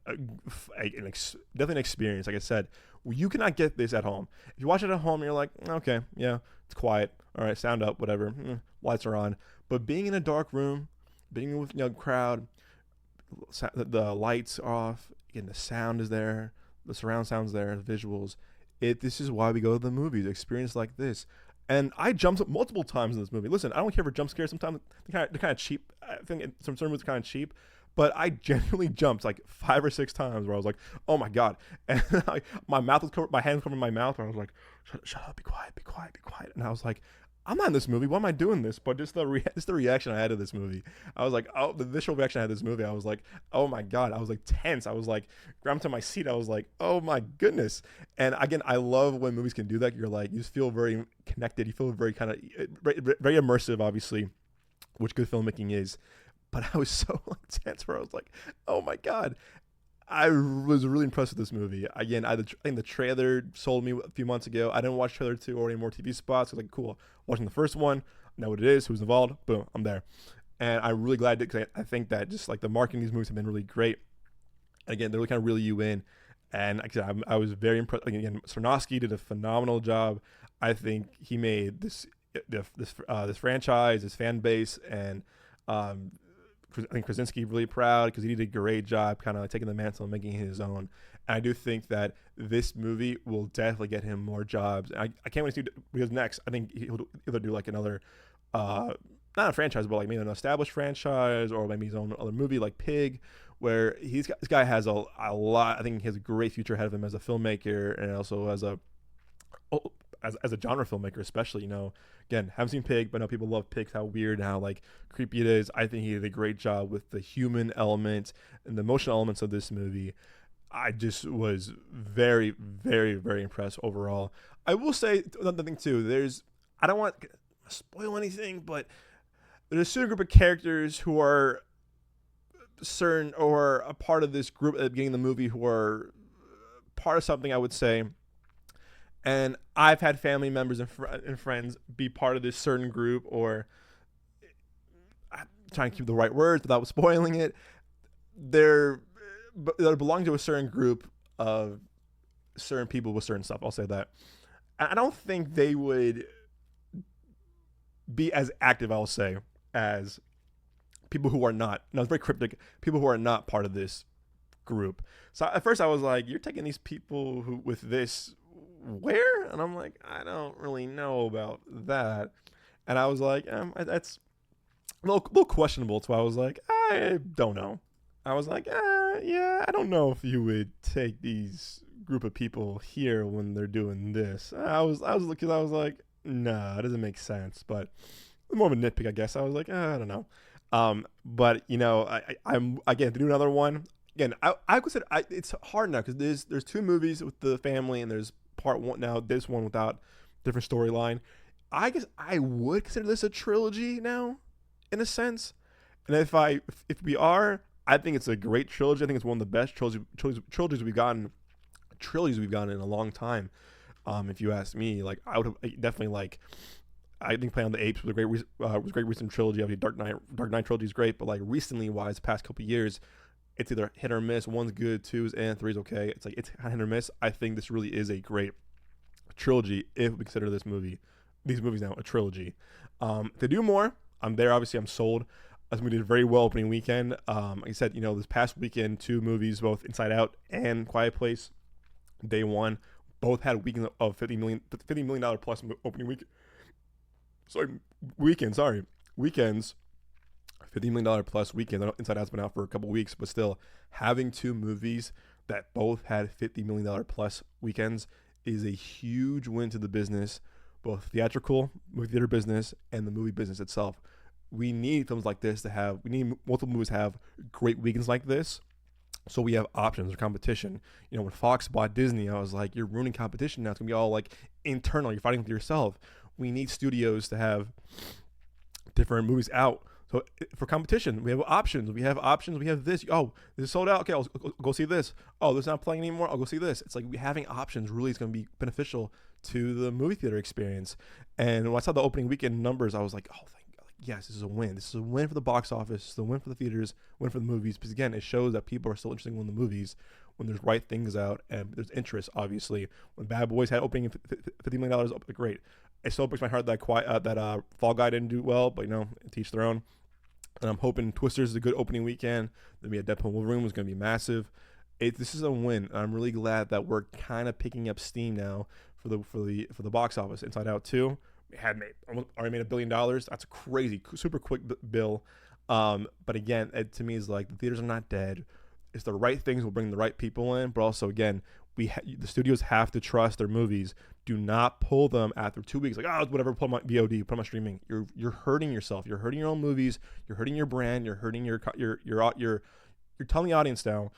definitely an experience. Like I said, you cannot get this at home. If you watch it at home, you're like, okay, yeah, it's quiet, all right, sound up, whatever, lights are on. But being in a dark room, being with crowd, the lights are off, again, the sound is there, the surround sound's there, the visuals. This is why we go to the movies. Experience like this. And I jumped up multiple times in this movie. Listen, I don't care for jump scares. Sometimes they're kind of cheap. I think some certain movies are kind of cheap. But I genuinely jumped like 5 or 6 times where I was like, oh my God. And my mouth was covered, my hands covered my mouth. And I was like, shut up, be quiet. And I was like, I'm not in this movie. Why am I doing this? But just the reaction I had to this movie. I was like, oh, the visceral reaction I had to this movie. I was like, oh my God. I was like tense. I was like, grabbed to my seat. I was like, oh my goodness. And again, I love when movies can do that. You're like, you just feel very connected. You feel very kind of, very immersive, obviously, which good filmmaking is. But I was so tense where I was like, oh my God. I was really impressed with this movie. Again, I think the trailer sold me a few months ago. I didn't watch trailer 2 or any more TV spots. I was like, cool. Watching the first one, know what it is, who's involved, boom, I'm there. And I'm really glad because I think that just like the marketing of these movies have been really great. And again, they really kind of reel you in. And like I said, I was very impressed. Again, Sarnowski did a phenomenal job. I think he made this franchise, this fan base, and I think Krasinski really proud because he did a great job kind of like taking the mantle and making it his own. And I do think that this movie will definitely get him more jobs. I can't wait to see what he does next. I think he'll either do like another, not a franchise, but like maybe an established franchise, or maybe his own other movie like Pig, where this guy has a lot. I think he has a great future ahead of him as a filmmaker and also as a genre filmmaker, especially. Again, haven't seen Pig, but I know people love Pig, how weird and how like creepy it is. I think he did a great job with the human element and the emotional elements of this movie. I just was very, very, very impressed overall. I will say another thing too. I don't want to spoil anything, but there's a certain group of characters who are certain or a part of this group at the beginning of the movie who are part of something, I would say. And I've had family members and friends be part of this certain group, or trying to keep the right words without spoiling it. They're belong to a certain group of certain people with certain stuff. I'll say that. I don't think they would be as active, I'll say, as people who are not. No, it's very cryptic. People who are not part of this group. So at first I was like, you're taking these people who with this where? And I'm like, I don't really know about that. And I was like, that's a little questionable. So I was like, I don't know. I was like, yeah, I don't know if you would take these group of people here when they're doing this. I was like, nah, it doesn't make sense. But more of a nitpick, I guess. I was like, I don't know. But you know, I'm again to do another one. Again, I consider it's hard now because there's two movies with the family and there's part one now. This one without different storyline. I guess I would consider this a trilogy now, in a sense. And if we are, I think it's a great trilogy. I think it's one of the best trilogies we've gotten in a long time. If you ask me, like I would have definitely like. I think Planet of the Apes was a great recent trilogy. Obviously, Dark Knight trilogy is great, but like recently wise, past couple of years, it's either hit or miss. One's good, two's and three's okay. It's like it's hit or miss. I think this really is a great trilogy if we consider these movies now a trilogy. To do more, I'm there. Obviously, I'm sold. This movie did very well opening weekend. Like I said, you know, this past weekend, two movies, both Inside Out and Quiet Place, day one, both had weekends of $50 million plus opening week. Weekends, $50 million plus weekends. I know Inside Out's been out for a couple weeks, but still, having two movies that both had $50 million plus weekends is a huge win to the business, both theatrical, movie theater business, and the movie business itself. We need films like this we need multiple movies to have great weekends like this, so we have options or competition. You know, when Fox bought Disney, I was like, you're ruining competition now. It's going to be all like internal. You're fighting with yourself. We need studios to have different movies out. So for competition, we have options. We have this. Oh, this is sold out. Okay, I'll go see this. Oh, this is not playing anymore. I'll go see this. It's like having options really is going to be beneficial to the movie theater experience. And when I saw the opening weekend numbers, I was like, oh, thank God. Yes, this is a win. This is a win for the box office. It's a win for the theaters, win for the movies. Because again, it shows that people are still interested in the movies when there's right things out and there's interest, obviously. When Bad Boys had opening $50 million, great. It still breaks my heart that Fall Guy didn't do well, but you know, teach their own. And I'm hoping Twisters is a good opening weekend. There'll be a Deadpool Wolverine was going to be massive. This is a win. I'm really glad that we're kind of picking up steam now for the box office. Inside Out 2 already made $1 billion. That's a crazy, super quick bill. But again, to me is like the theaters are not dead. It's the right things will bring the right people in, but also again, the studios have to trust their movies. Do not pull them after 2 weeks. Like, oh, whatever, pull my VOD, put my streaming. You're hurting yourself. You're hurting your own movies. You're hurting your brand. You're hurting you're telling the audience now.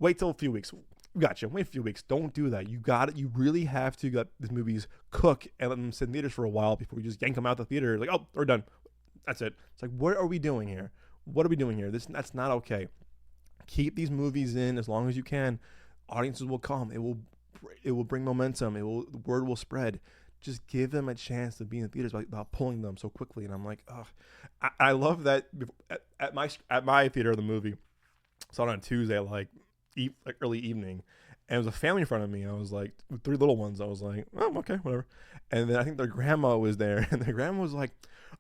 Wait till a few weeks. We got you. Wait a few weeks. Don't do that. You really have to let these movies cook and let them sit in theaters for a while before you just yank them out the theater. Like, oh, we're done. That's it. It's like, what are we doing here? What are we doing here? That's not okay. Keep these movies in as long as you can. Audiences will come. It will bring momentum. The word will spread. Just give them a chance to be in the theaters without pulling them so quickly. And I'm like, oh, I love that. At my theater of the movie, I saw it on Tuesday, like early evening, and it was a family in front of me. I was like, with three little ones. I was like, oh, okay, whatever. And then I think their grandma was there, and their grandma was like,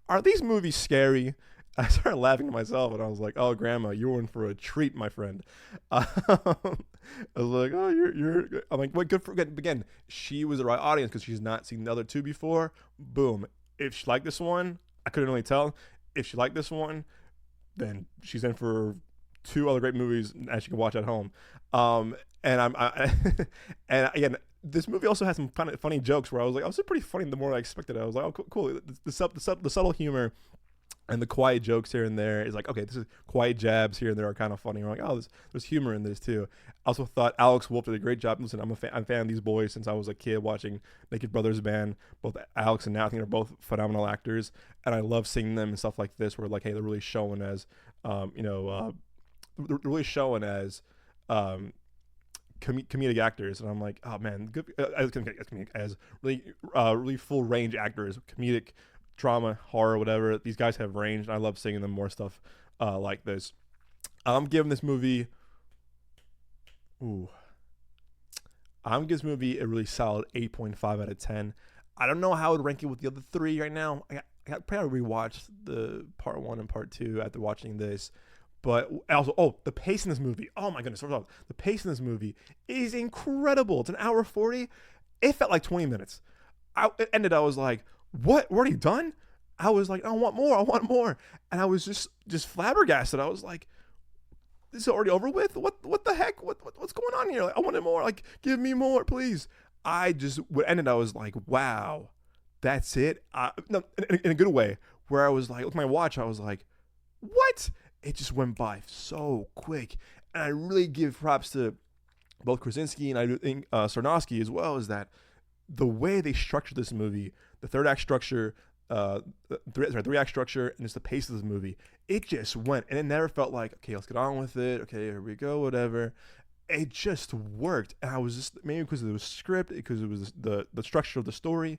are these movies scary? I started laughing to myself, and I was like, "Oh, Grandma, you're in for a treat, my friend." I was like, "Oh, you're." I'm like, "What? Good for again." She was the right audience because she's not seen the other two before. Boom! If she liked this one, I couldn't really tell. If she liked this one, then she's in for two other great movies that she can watch at home. And and again, this movie also has some funny jokes where I was like, "Oh, this is pretty funny." The more I expected, I was like, "Oh, cool." The subtle humor. And the quiet jokes here and there is like, okay, this is quiet jabs here and there are kind of funny. We're like, oh, there's humor in this too. I also thought Alex Wolff did a great job. Listen, I'm a fan of these boys since I was a kid watching Naked Brothers Band. Both Alex and Nat, I think, are both phenomenal actors, and I love seeing them in stuff like this where like, hey, they're really showing as, they're really showing as, comedic actors, and I'm like, oh man, good as really really full range actors, comedic. drama, horror, whatever. These guys have range, and I love seeing them more stuff like this. I'm giving this movie, I'm giving this movie a really solid 8.5 out of 10. I don't know how I would rank it with the other three right now. I probably rewatched the part 1 and part 2 after watching this. But also, the pace in this movie. Oh my goodness. First off, the pace in this movie is incredible. It's an hour 40. It felt like 20 minutes. It ended, I was like, what? We're already done? I was like, I want more. And I was just flabbergasted. I was like, this is already over with? What the heck? What's going on here? Like, I wanted more. Like, give me more, please. What ended, I was like, wow, that's it? No, in a good way, where I was like, look at my watch, I was like, what? It just went by so quick. And I really give props to both Krasinski and I think Sarnowski as well, is that the way they structured this movie, the third act structure, three act structure, and just the pace of this movie, it just went, and it never felt like, okay, let's get on with it. Okay, here we go, whatever. It just worked, and I was just, maybe because it was script, because it was the structure of the story,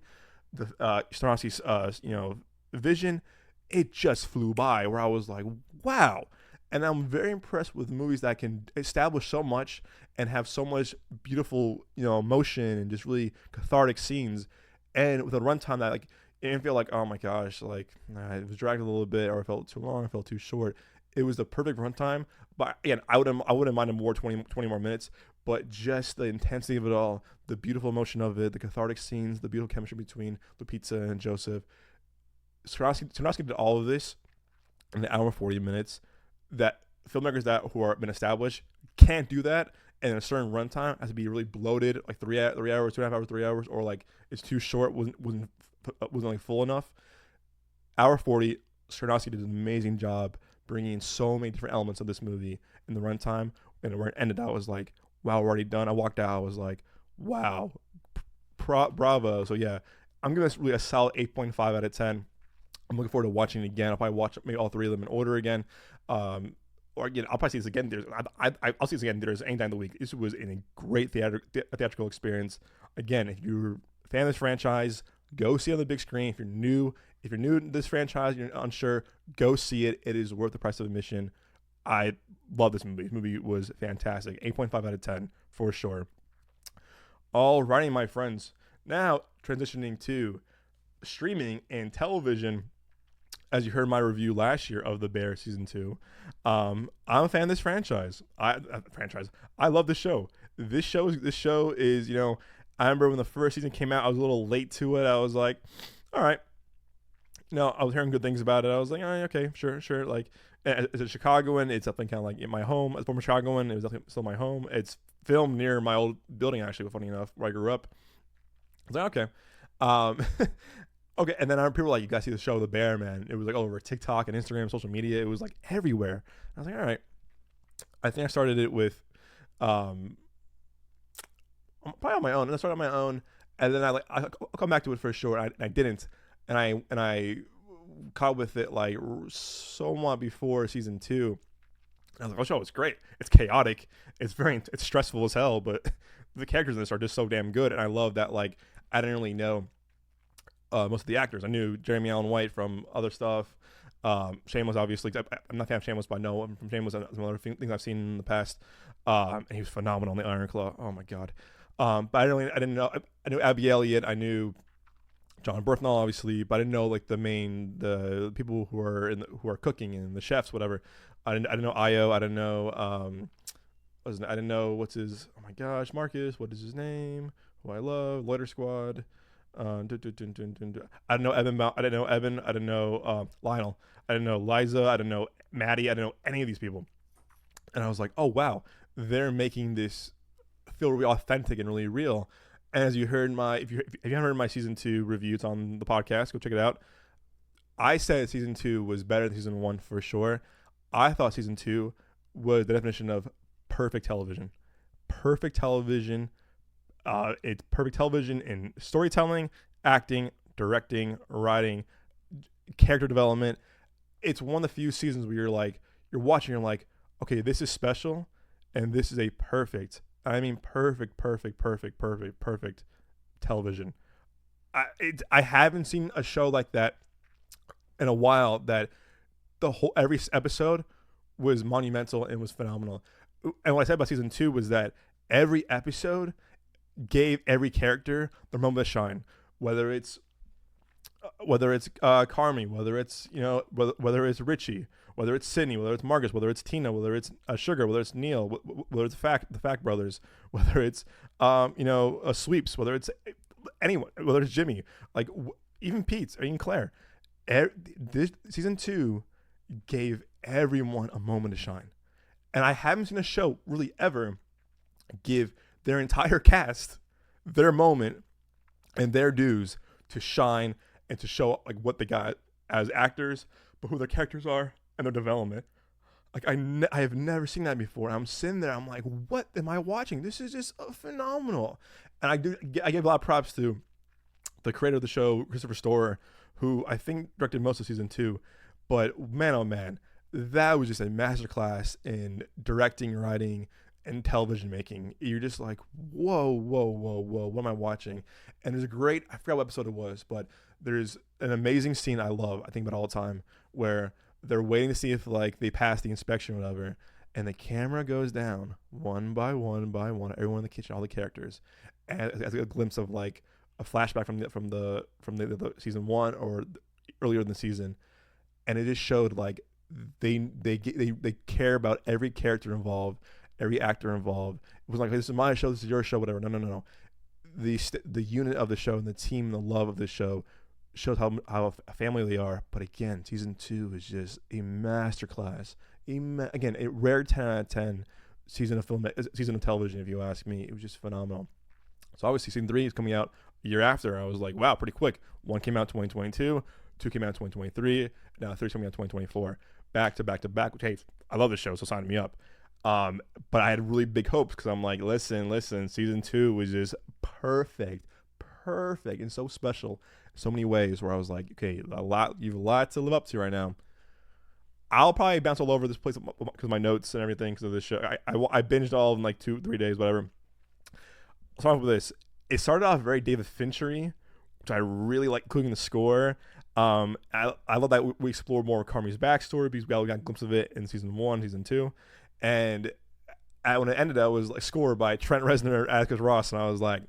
the Sarnowski's vision. It just flew by, where I was like, wow. And I'm very impressed with movies that can establish so much and have so much beautiful, emotion and just really cathartic scenes, and with a runtime that, like, it didn't feel like, oh my gosh, like, it was dragged a little bit, or it felt too long, it felt too short. It was the perfect runtime. But again, I wouldn't mind a more 20 more minutes, but just the intensity of it all, the beautiful emotion of it, the cathartic scenes, the beautiful chemistry between Lupita and Joseph. Sarnowski did all of this in the hour 40 minutes that filmmakers who are been established can't do that, and a certain runtime has to be really bloated, like 3 hours, 2.5 hours, 3 hours, or like it's too short, wasn't like full enough. Hour 40, Sarnowski did an amazing job bringing in so many different elements of this movie in the runtime, and where it ended, I was like, wow, we're already done. I walked out, I was like, wow, bravo. So yeah, I'm giving this really a solid 8.5 out of 10. I'm looking forward to watching it again. I'll probably watch maybe all three of them in order again. Or again, I'll probably see this again. I'll see this again. There's any time of the week. This was a great theatrical experience. Again, if you're a fan of this franchise, go see it on the big screen. If you're new to this franchise, you're unsure, go see it. It is worth the price of admission. I love this movie. This movie was fantastic. 8.5 out of 10 for sure. Alrighty, my friends. Now transitioning to streaming and television. As you heard my review last year of The Bear season 2, I'm a fan of this franchise. I love this show. This show is, I remember when the first season came out, I was a little late to it. I was like, all right. I was hearing good things about it. I was like, oh, okay, sure. Like, as a Chicagoan, it's definitely kind of like in my home. As a former Chicagoan, it was definitely still my home. It's filmed near my old building, actually, funny enough, where I grew up. I was like, okay. Okay, and then people were like, you guys see the show The Bear, man. It was like all over TikTok and Instagram, social media. It was like everywhere. I was like, all right. I think I started it with probably on my own. And I started on my own, and then I'll come back to it for sure. I didn't. And I caught with it like somewhat before season 2. I was like, oh, show, it's great. It's chaotic. It's stressful as hell, but the characters in this are just so damn good. And I love that, like, I didn't really know most of the actors. I knew Jeremy Allen White from other stuff. Shameless, obviously. I'm not a fan of Shameless, but I know him from Shameless and some other things I've seen in the past. And he was phenomenal in the Iron Claw. Oh my god. But I didn't know. I knew Abby Elliott. I knew John Berthnall, obviously, but I didn't know like the people who are cooking and the chefs, whatever. I didn't know Io. I didn't know I didn't know what's his. Oh my gosh, Marcus. What is his name? Who I love. Loiter Squad. I didn't know Evan. I didn't know Evan. I didn't know Lionel. I didn't know Liza. I didn't know Maddie. I didn't know any of these people. And I was like, oh wow, they're making this feel really authentic and really real. And as you heard if you haven't heard my season 2 review, it's on the podcast. Go check it out. I said season 2 was better than season 1 for sure. I thought season 2 was the definition of perfect television. Perfect television. It's perfect television in storytelling, acting, directing, writing, character development. It's one of the few seasons where you're watching, you're like, okay, this is special, and this is a perfect television. I haven't seen a show like that in a while that every episode was monumental and was phenomenal. And what I said about season 2 was that every episode gave every character their moment to shine, whether it's Carmi, whether it's whether it's Richie, whether it's Sydney, whether it's Marcus, whether it's Tina, whether it's Sugar, whether it's Neil, whether it's the Fact brothers, whether it's Sweeps, whether it's anyone, whether it's Jimmy, like even Pete's or even Claire. This season 2 gave everyone a moment to shine, and I haven't seen a show really ever give their entire cast their moment and their dues to shine and to show like what they got as actors, but who their characters are and their development. Like I have never seen that before. I'm sitting there, I'm like, what am I watching? This is just phenomenal. And I give a lot of props to the creator of the show, Christopher Storer, who I think directed most of season 2. But man, oh man, that was just a masterclass in directing, writing, and television making. You're just like, whoa, what am I watching? And there's a great, I forgot what episode it was, but there's an amazing scene I love, I think about all the time, where they're waiting to see if like they pass the inspection or whatever, and the camera goes down one by one, everyone in the kitchen, all the characters, and as a glimpse of like a flashback from the season 1 or earlier in the season, and it just showed like they care about every character involved, every actor involved. It was like, hey, this is my show, this is your show, whatever. No. The unit of the show and the team, the love of the show shows how a family they are. But again, season 2 is just a masterclass. Again, a rare 10 out of 10 season of television, if you ask me. It was just phenomenal. So obviously season 3 is coming out a year after. I was like, wow, pretty quick. 1 came out 2022, 2 came out 2023, now 3 coming out 2024. Back to back. Which, hey, I love this show, so sign me up. But I had really big hopes because I'm like, listen, season 2 was just perfect and so special in so many ways, where I was like, okay, you've a lot to live up to right now. I'll probably bounce all over this place because my notes and everything because of this show. I binged all in like 2-3 days, whatever. I'll start with this. It started off very David Finchery, which I really like, including the score. I love that we explored more of Carmi's backstory because we got a glimpse of it in season 1, season 2. And when it ended, I was like scored by Trent Reznor, Atticus Ross, and I was like,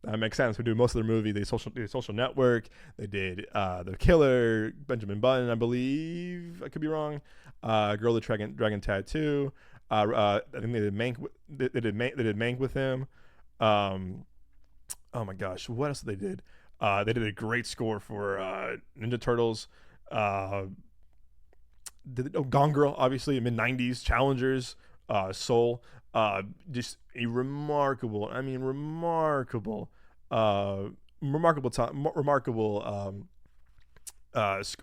that makes sense. We do most of their movie. They did Social Network. They did The Killer, Benjamin Button, I believe. I could be wrong. Girl with the Dragon Tattoo. I think they did Mank. They did Mank with him. Oh my gosh, what else did they did? They did a great score for Ninja Turtles. Gone Girl, obviously, mid 90s, Challengers, Soul. Just a remarkable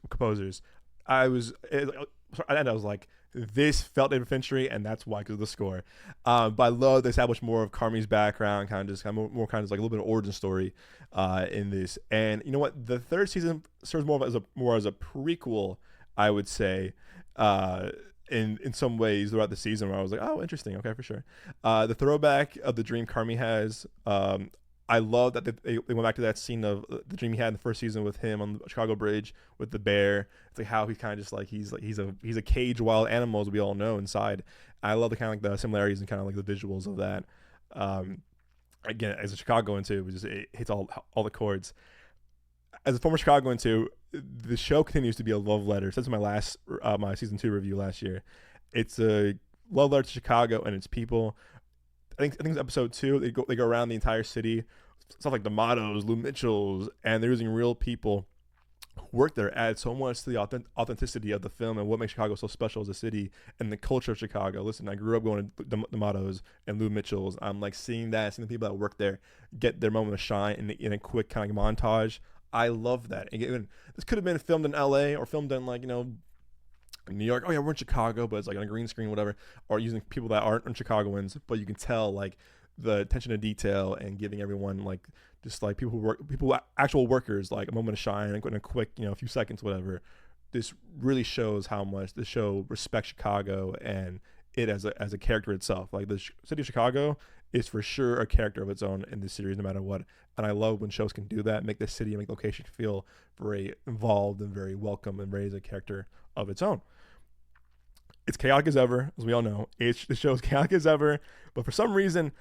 composers. I was like, this felt David Finchery, and that's why, because of the score. But I love they established more of Carmi's background, kind of more kind of like a little bit of origin story in this. And you know what? The third season serves more as a prequel, I would say, in some ways throughout the season, where I was like, oh, interesting, okay, for sure. The throwback of the dream Carmi has, I love that they went back to that scene of the dream he had in the first season with him on the Chicago Bridge with the bear. It's like how he's kind of just like he's a caged wild animal, as we all know, inside. I love the kind of like the similarities and kind of like the visuals of that. Again, as a Chicagoan too, it hits all the chords. As a former Chicagoan too, the show continues to be a love letter. Since my season 2 review last year, it's a love letter to Chicago and its people. I think it's episode 2. They go around the entire city, stuff like the Mottos, Lou Mitchell's, and they're using real people who work there. Add so much to the authenticity of the film and what makes Chicago so special as a city and the culture of Chicago. Listen, I grew up going to the Mottos and Lou Mitchell's. I'm like seeing the people that work there get their moment of shine in a quick kind of montage. I love that. And again, this could have been filmed in LA or filmed in like, New York. Oh yeah, we're in Chicago, but it's like on a green screen, whatever, or using people that aren't Chicagoans, but you can tell like the attention to detail and giving everyone like just like actual workers like a moment of shine and in a quick, a few seconds, whatever. This really shows how much the show respects Chicago and it as a character itself. Like the city of Chicago is for sure a character of its own in this series, no matter what. And I love when shows can do that, make the city and make the location feel very involved and very welcome and very as a character of its own. It's chaotic as ever, as we all know. The show is chaotic as ever, but for some reason,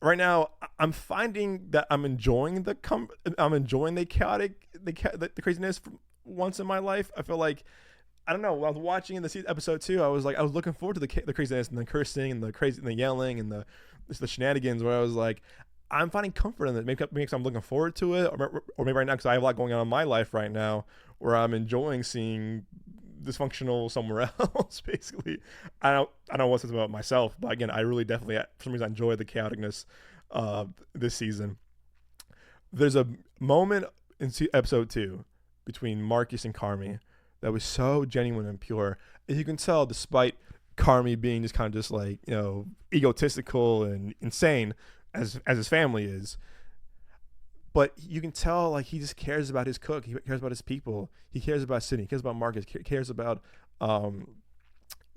right now, I'm finding that I'm enjoying the chaotic, the craziness once in my life. I feel like, I don't know. When I was watching the episode 2, I was looking forward to the craziness and the cursing and the crazy and the yelling and the shenanigans. Where I was like, I'm finding comfort in it. Maybe because I'm looking forward to it, or maybe right now because I have a lot going on in my life right now, where I'm enjoying seeing dysfunctional somewhere else. Basically, I don't know what it's about myself, but again, I really definitely for some reason I enjoy the chaoticness this season. There's a moment in episode 2 between Marcus and Carmi that was so genuine and pure, and you can tell, despite Carmi being just kind of just like, you know, egotistical and insane as his family is, but you can tell like he just cares about his cook, he cares about his people, he cares about Sydney, he cares about Marcus, cares about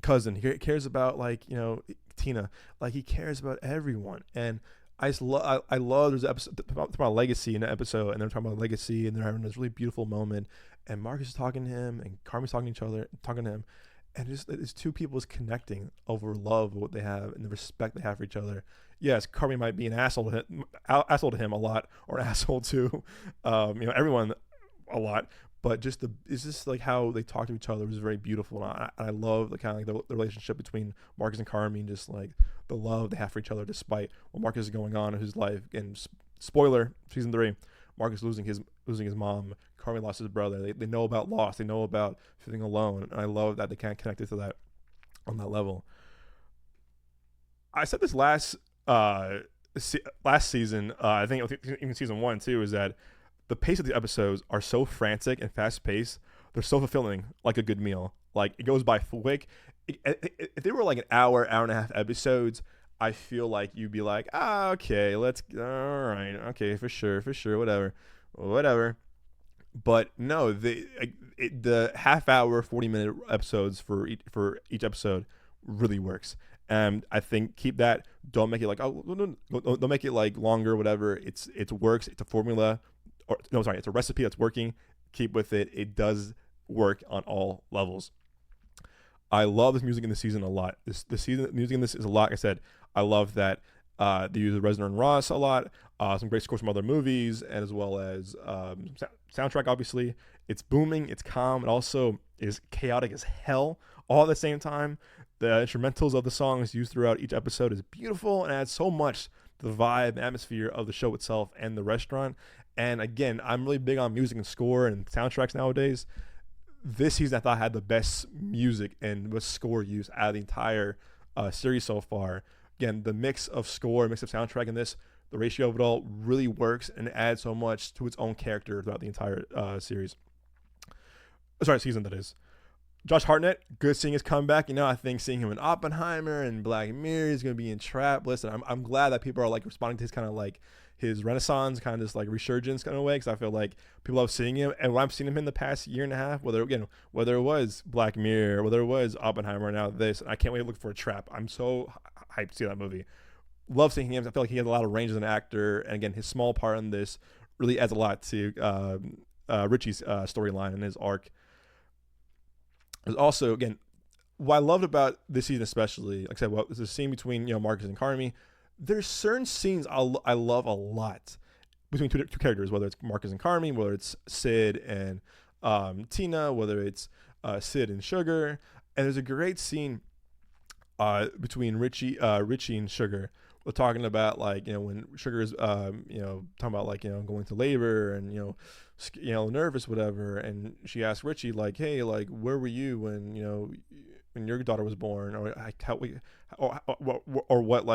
cousin, he cares about, like, you know, Tina, like he cares about everyone. And I love there's an episode about legacy in the episode, and they're talking about legacy, and they're having this really beautiful moment, and Marcus is talking to him, and Carmen's talking to him, and it's two people is connecting over love, what they have, and the respect they have for each other. Yes, Carmen might be an asshole to him a lot, or an asshole to, everyone a lot, but it's just like how they talk to each other was very beautiful. And I love the kind of like the relationship between Marcus and Carmen, just like the love they have for each other despite what Marcus is going on in his life. And spoiler, season 3, Marcus losing his mom, Carmen lost his brother. They know about loss, they know about feeling alone, and I love that they kind of connected to that on that level. I said this last season, I think even season 1 too, is that the pace of the episodes are so frantic and fast paced. They're so fulfilling, like a good meal. Like, it goes by quick. If they were like an hour and a half episodes, I feel like you'd be like, okay, all right, okay, for sure, whatever. But no, the half hour, 40-minute episodes for each episode really works. And I think keep that. Don't make it like, don't make it like longer, whatever. It works. It's a formula. It's a recipe that's working. Keep with it. It does work on all levels. I love this music in the season a lot. The music in this is a lot. Like I said, I love that they use Reznor and Ross a lot. Some great scores from other movies, and as well as soundtrack. Obviously, it's booming. It's calm. It also is chaotic as hell all at the same time. The instrumentals of the songs used throughout each episode is beautiful and adds so much to the vibe and atmosphere of the show itself and the restaurant. And again, I'm really big on music and score and soundtracks nowadays. This season I thought had the best music and score use out of the entire series so far. Again, the mix of score, mix of soundtrack in this, the ratio of it all really works and adds so much to its own character throughout the entire season, that is. Josh Hartnett, good seeing his comeback. You know, I think seeing him in Oppenheimer and Black Mirror, he's going to be in Trap. Listen, I'm glad that people are like responding to his kind of like his renaissance, kind of just like resurgence kind of way, because I feel like people love seeing him. And when I've seen him in the past year and a half, whether it was Black Mirror, whether it was Oppenheimer, now this, I can't wait to look for a Trap. I'm so hyped to see that movie. Love seeing him. I feel like he has a lot of range as an actor, and again, his small part in this really adds a lot to Richie's storyline and his arc. There's also, again, what I loved about this season especially, like I said, there's a scene between, Marcus and Carmi. There's certain scenes I love a lot between two characters, whether it's Marcus and Carmi, whether it's Sid and Tina, whether it's Sid and Sugar. And there's a great scene between Richie and Sugar. We're talking about, like, when Sugar is talking about, like, going to labor and nervous, whatever, and she asked Richie, like, hey, like, where were you when your daughter was born, or what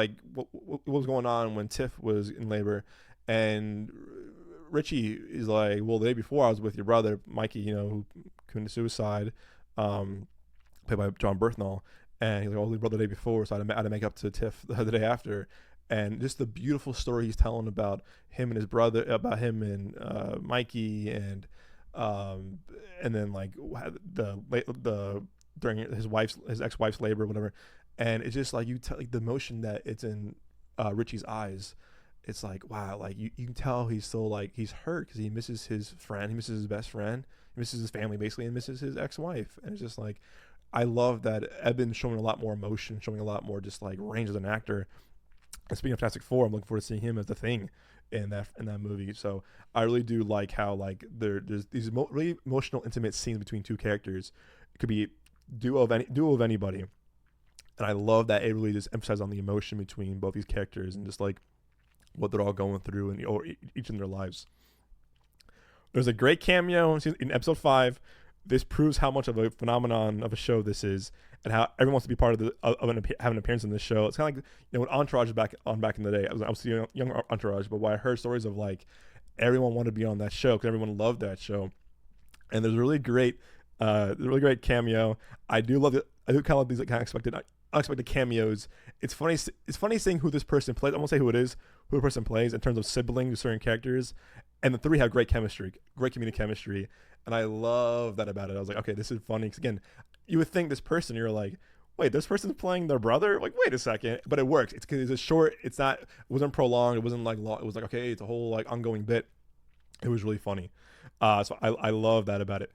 was going on when Tiff was in labor? And Richie is like, well, the day before I was with your brother Mikey, who committed suicide, played by John Berthnall. And he's like, oh, we brought the day before, so I had to make up to Tiff the day after. And just the beautiful story he's telling about him and his brother, about him and Mikey, and then like the during his ex-wife's labor, whatever. and it's just like you tell like the emotion that it's in Richie's eyes. It's like, wow, like you can tell he's still like he's hurt because he misses his friend, he misses his best friend, he misses his family basically, and misses his ex-wife. And it's just like, I love that Eben's showing a lot more emotion, showing a lot more just like range as an actor. And speaking of Fantastic Four, I'm looking forward to seeing him as the Thing in that movie. So I really do like how like there's these really emotional, intimate scenes between two characters. It could be duo of anybody, and I love that it really just emphasizes on the emotion between both these characters and just like what they're all going through and or each in their lives. There's a great cameo in episode 5. This proves how much of a phenomenon of a show this is, and how everyone wants to be part of have an appearance in this show. It's kind of like when Entourage back in the day. I was young Entourage, but when I heard stories of like everyone wanted to be on that show because everyone loved that show, and there's a really great cameo. I do love it. I do kind of love these like, kind of unexpected cameos. It's funny. It's funny seeing who this person plays. I won't say who it is, who the person plays in terms of siblings to certain characters. And the three have great chemistry, great comedic chemistry, and I love that about it. I was like, okay, this is funny. Because again, you would think this person, you're like, wait, this person's playing their brother? Like, wait a second, but it works. It's because it's a short. It's not. It wasn't prolonged. It wasn't like long. It was like, okay, it's a whole like ongoing bit. It was really funny. So I love that about it.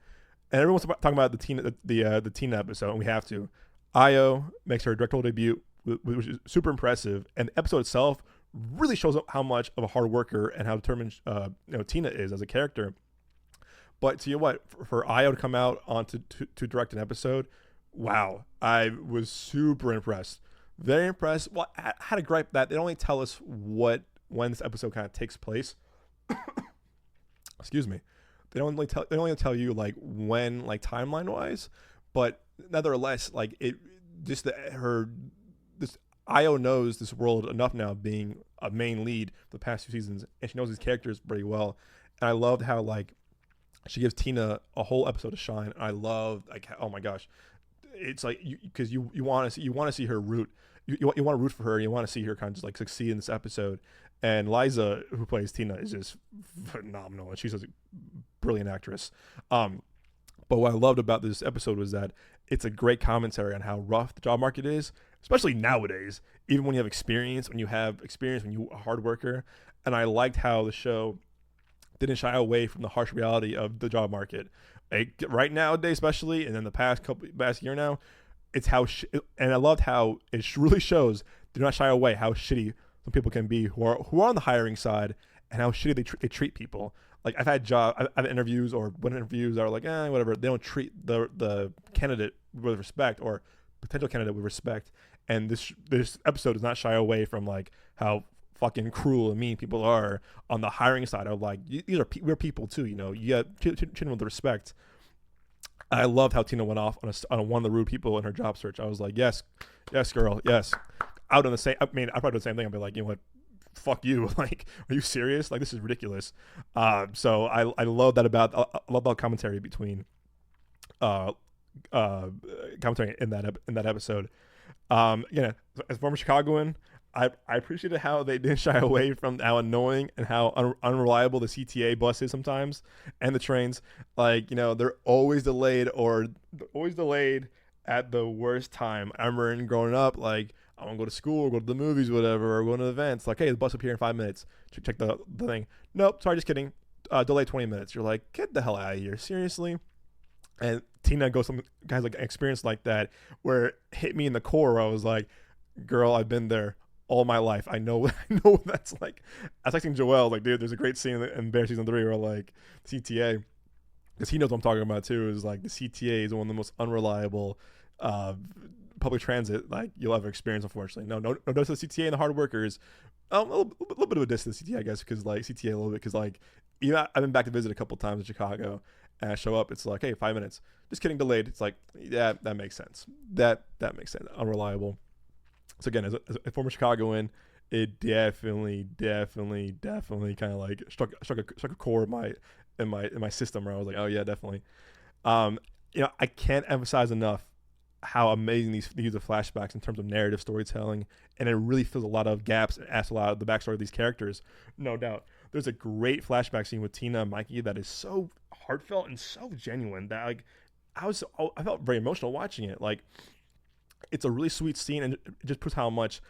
And everyone's talking about the Tina episode, and we have to. Io makes her directorial debut, which is super impressive, and the episode itself really shows up how much of a hard worker and how determined Tina is as a character. But to you know what, for Io to come out on to direct an episode, wow, I was super impressed, very impressed. Well, I had a gripe that they only tell us when this episode kind of takes place. Excuse me. They only tell you like when, like timeline wise, but nevertheless, like it just this Io knows this world enough now, being a main lead for the past 2 seasons, and she knows these characters pretty well. And I loved how like she gives Tina a whole episode to shine. I love like, oh my gosh, it's like because you want to see her root. You want to root for her. You want to see her kind of just like succeed in this episode. And Liza, who plays Tina, is just phenomenal, and she's a brilliant actress. But what I loved about this episode was that it's a great commentary on how rough the job market is, especially nowadays. Even when you have experience, when you're a hard worker. And I liked how the show didn't shy away from the harsh reality of the job market. Right nowadays, especially, and in the past year now, it's and I loved how it really shows. Do not shy away how shitty some people can be who are on the hiring side, and how shitty they treat people. Like I've had interviews or when interviews are like, whatever. They don't treat the candidate with respect or potential candidate with respect. And this episode does not shy away from like how fucking cruel and mean people are on the hiring side. Of like, we're people too, you know. You got treat them with respect. I loved how Tina went off on one of the rude people in her job search. I was like, yes, girl, yes. Out on the same. I mean, I probably do the same thing. I'd be like, you know what? Fuck you. Like, are you serious? Like, this is ridiculous. So I love that I love that commentary between commentary in that episode. As a former Chicagoan, I appreciated how they didn't shy away from how annoying and how unreliable the CTA bus is sometimes, and the trains. Like, you know, they're always delayed at the worst time. I remember growing up, like, I want to go to school or go to the movies, whatever, or go to events. Like, hey, the bus will be here in 5 minutes. Check the thing. Nope, sorry, just kidding. Delay 20 minutes. You're like, get the hell out of here. Seriously? And Tina goes some guys like an experience like that where it hit me in the core where I was like, girl, I've been there all my life. I know what that's like. I was texting Joel, like, dude, there's a great scene in Bear Season 3 where like CTA, because he knows what I'm talking about too, is like the CTA is one of the most unreliable public transit like you'll ever experience, unfortunately. No to the CTA and the hard workers. A little bit of a diss to the CTA, I guess, because like CTA a little bit, because like I've been back to visit a couple times in Chicago, and I show up, it's like, hey, 5 minutes. Just kidding, delayed. It's like, yeah, that makes sense. That makes sense. Unreliable. So again, as a former Chicagoan, it definitely kind of like struck a chord in my system where I was like, oh yeah, definitely. I can't emphasize enough how amazing these use of flashbacks in terms of narrative storytelling, and it really fills a lot of gaps and asks a lot of the backstory of these characters, no doubt. There's a great flashback scene with Tina and Mikey that is so heartfelt and so genuine that like I felt very emotional watching it. Like, it's a really sweet scene, and it just proves how much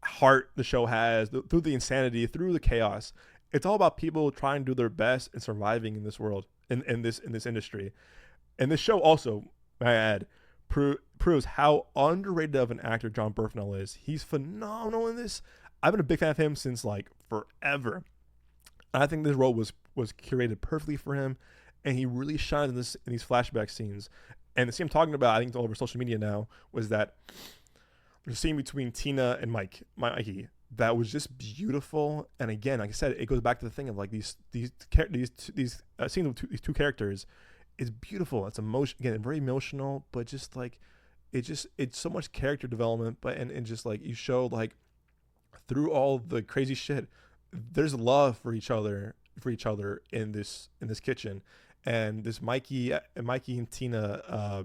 heart the show has through the insanity, through the chaos. It's all about people trying to do their best and surviving in this world, in this industry. And this show also, may I add, proves how underrated of an actor John Bernthal is. He's phenomenal in this. I've been a big fan of him since like forever. And I think this role was curated perfectly for him, and he really shines in these flashback scenes. And the scene I'm talking about, I think it's all over social media now, was that there's a scene between Tina and Mikey that was just beautiful. And again, like I said, it goes back to the thing of like these scenes with these two characters is beautiful. It's emotion, again, very emotional, but just like it's so much character development. But and just like you show like through all the crazy shit, there's love for each other in this kitchen. And this Mikey and Tina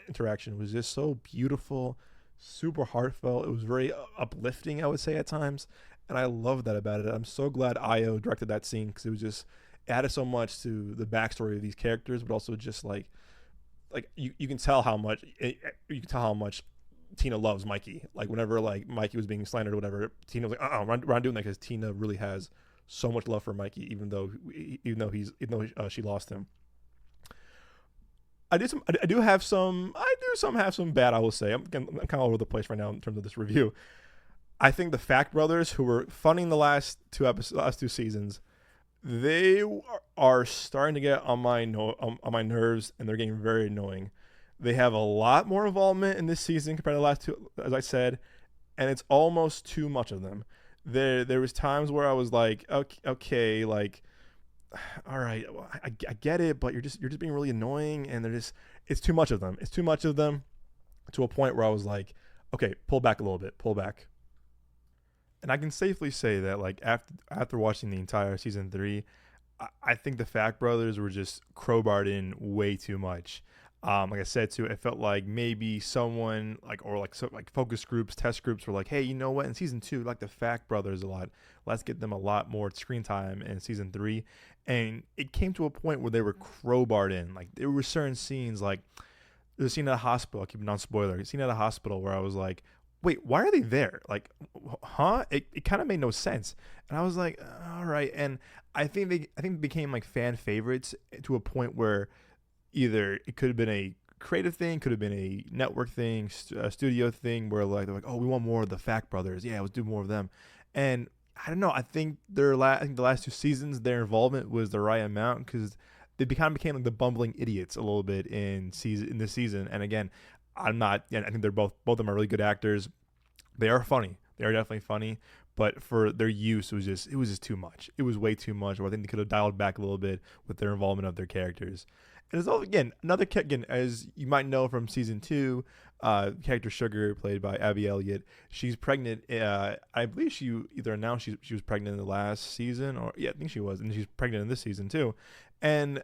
interaction was just so beautiful, super heartfelt. It was very uplifting, I would say, at times, and I love that about it. I'm so glad Io directed that scene, because it added so much to the backstory of these characters, but also just like you can tell how much Tina loves Mikey. Like whenever like Mikey was being slandered or whatever, Tina was like, we're not doing that, because Tina really has so much love for Mikey, even though she lost him. I do have some bad, I will say. I'm kind of all over the place right now in terms of this review. I think the Fact brothers, who were funding the last two seasons, they are starting to get on my nerves, and they're getting very annoying. They have a lot more involvement in this season compared to the last two, as I said, and it's almost too much of them. There was times where I was like, okay, like, all right, I get it, but you're just being really annoying, and it's too much of them. It's too much of them to a point where I was like, okay, pull back a little bit, pull back. And I can safely say that like after watching the entire season 3, I think the Fact brothers were just crowbarred in way too much. Like I said too, it felt like maybe someone like focus groups, test groups were like, hey, you know what? In season 2, like the Fact brothers a lot. Let's get them a lot more screen time in season 3. And it came to a point where they were crowbarred in. Like there were certain scenes, like there's a scene at a hospital. I keep it non-spoiler. A scene at a hospital where I was like, wait, why are they there? Like, huh? It kind of made no sense. And I was like, all right. And I think they became like fan favorites to a point where either it could have been a creative thing, could have been a network thing, a studio thing, where like they're like, oh, we want more of the Fact brothers. Yeah, let's do more of them. And I don't know. I think the last 2 seasons, their involvement was the right amount, because they became like the bumbling idiots a little bit in this season. And again, I think they're both of them are really good actors. They are funny. They are definitely funny. But for their use, it was just too much. It was way too much. Or I think they could have dialed back a little bit with their involvement of their characters. And it's all, again, as you might know from season 2, character Sugar, played by Abby Elliott, she's pregnant. I believe she either announced she was pregnant in the last season, or I think she was, and she's pregnant in this season too. And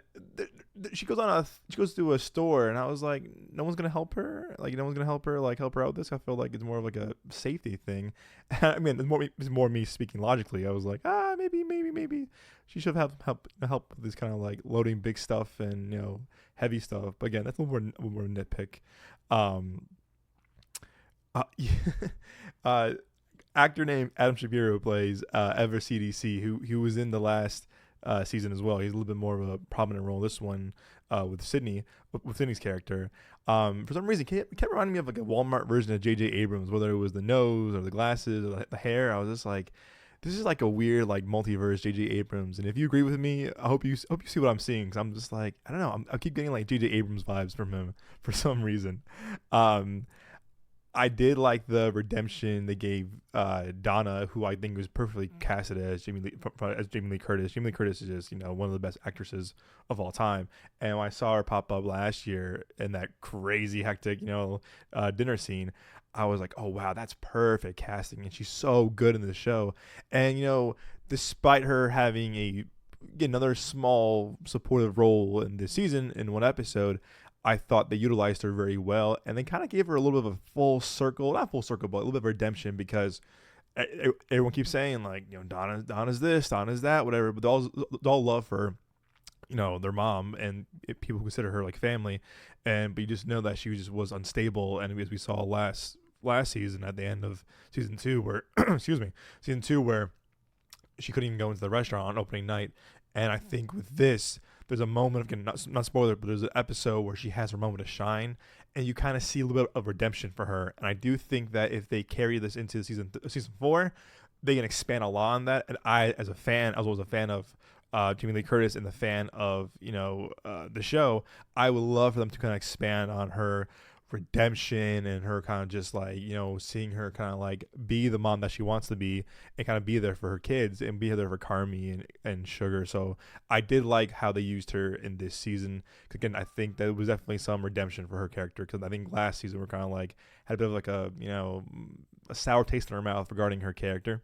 she goes to a store, and I was like, no one's gonna help her. Like, no one's gonna help her out with this. I feel like it's more of like a safety thing. I mean, it's more me speaking logically. I was like, maybe she should have help with this kind of like loading big stuff and heavy stuff. But again, that's a little more nitpick. Actor named Adam Shapiro plays Ever CDC, who was in the last season as well. He's a little bit more of a prominent role in this one with Sydney's character. For some reason, it kept reminding me of like a Walmart version of J.J. Abrams, whether it was the nose or the glasses or the hair. I was just like, this is like a weird like multiverse J.J. Abrams. And if you agree with me, I hope you see what I'm seeing, because I'm just like, I don't know, I keep getting like J.J. Abrams vibes from him for some reason. I did like the redemption they gave Donna, who I think was perfectly casted as Jamie Lee Curtis. Jamie Lee Curtis is just one of the best actresses of all time. And when I saw her pop up last year in that crazy hectic dinner scene, I was like, oh wow, that's perfect casting, and she's so good in the show. And despite her having another small supportive role in this season in one episode, I thought they utilized her very well, and they kind of gave her a little bit of a not full circle, but a little bit of redemption, because everyone keeps saying like, Donna's this, Donna's that, whatever, but they all love her. their mom, and people consider her like family, but you just know that she just was unstable, and as we saw last season at the end of season 2 where season 2 where she couldn't even go into the restaurant on opening night. And I think with this, there's a moment of, again, not spoiler, but there's an episode where she has her moment to shine, and you kind of see a little bit of redemption for her. And I do think that if they carry this into season 4, they can expand a lot on that. And I, as a fan, I was always a fan of Jamie Lee Curtis and the fan of the show. I would love for them to kind of expand on her redemption and her kind of just like seeing her kind of like be the mom that she wants to be, and kind of be there for her kids and be there for Carmi and Sugar. So I did like how they used her in this season. Again, I think that was definitely some redemption for her character, because I think last season we're kind of like had a bit of like a sour taste in her mouth regarding her character.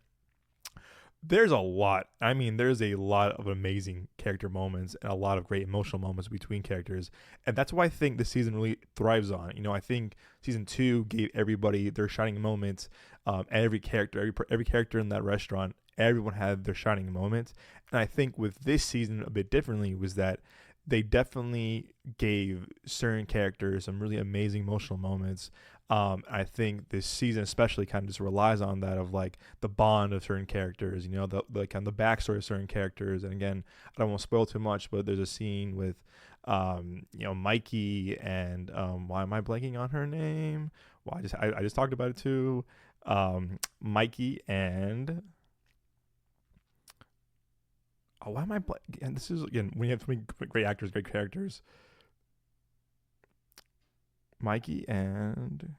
There's a lot. I mean, there's a lot of amazing character moments and a lot of great emotional moments between characters. And that's why I think this season really thrives on. I think season 2 gave everybody their shining moments. Every character in that restaurant, everyone had their shining moments. And I think with this season a bit differently was that they definitely gave certain characters some really amazing emotional moments. I think this season especially kind of just relies on that, of like the bond of certain characters, the kind of the backstory of certain characters. And again, I don't want to spoil too much, but there's a scene with, Mikey and why am I blanking on her name? Well, I just talked about it too. Mikey and why am I blanking? And this is again when you have so many great actors, great characters. Mikey and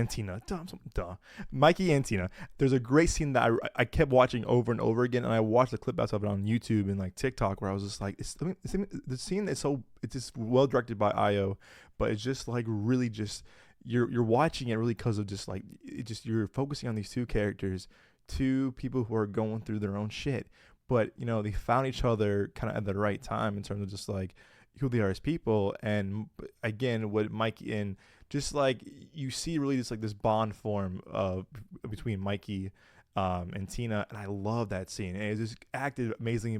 Tina. Mikey and Tina. There's a great scene that I kept watching over and over again, and I watched the clip outs of it on YouTube and like TikTok, where I was just like, the scene is it's just well directed by Io, but it's just like really just you're watching it really because of just like you're focusing on these two characters, two people who are going through their own shit, but they found each other kind of at the right time in terms of just like who they are as people. And again, what Mikey and just like you see really just like this bond form between Mikey and Tina, and I love that scene. And it's just acted amazingly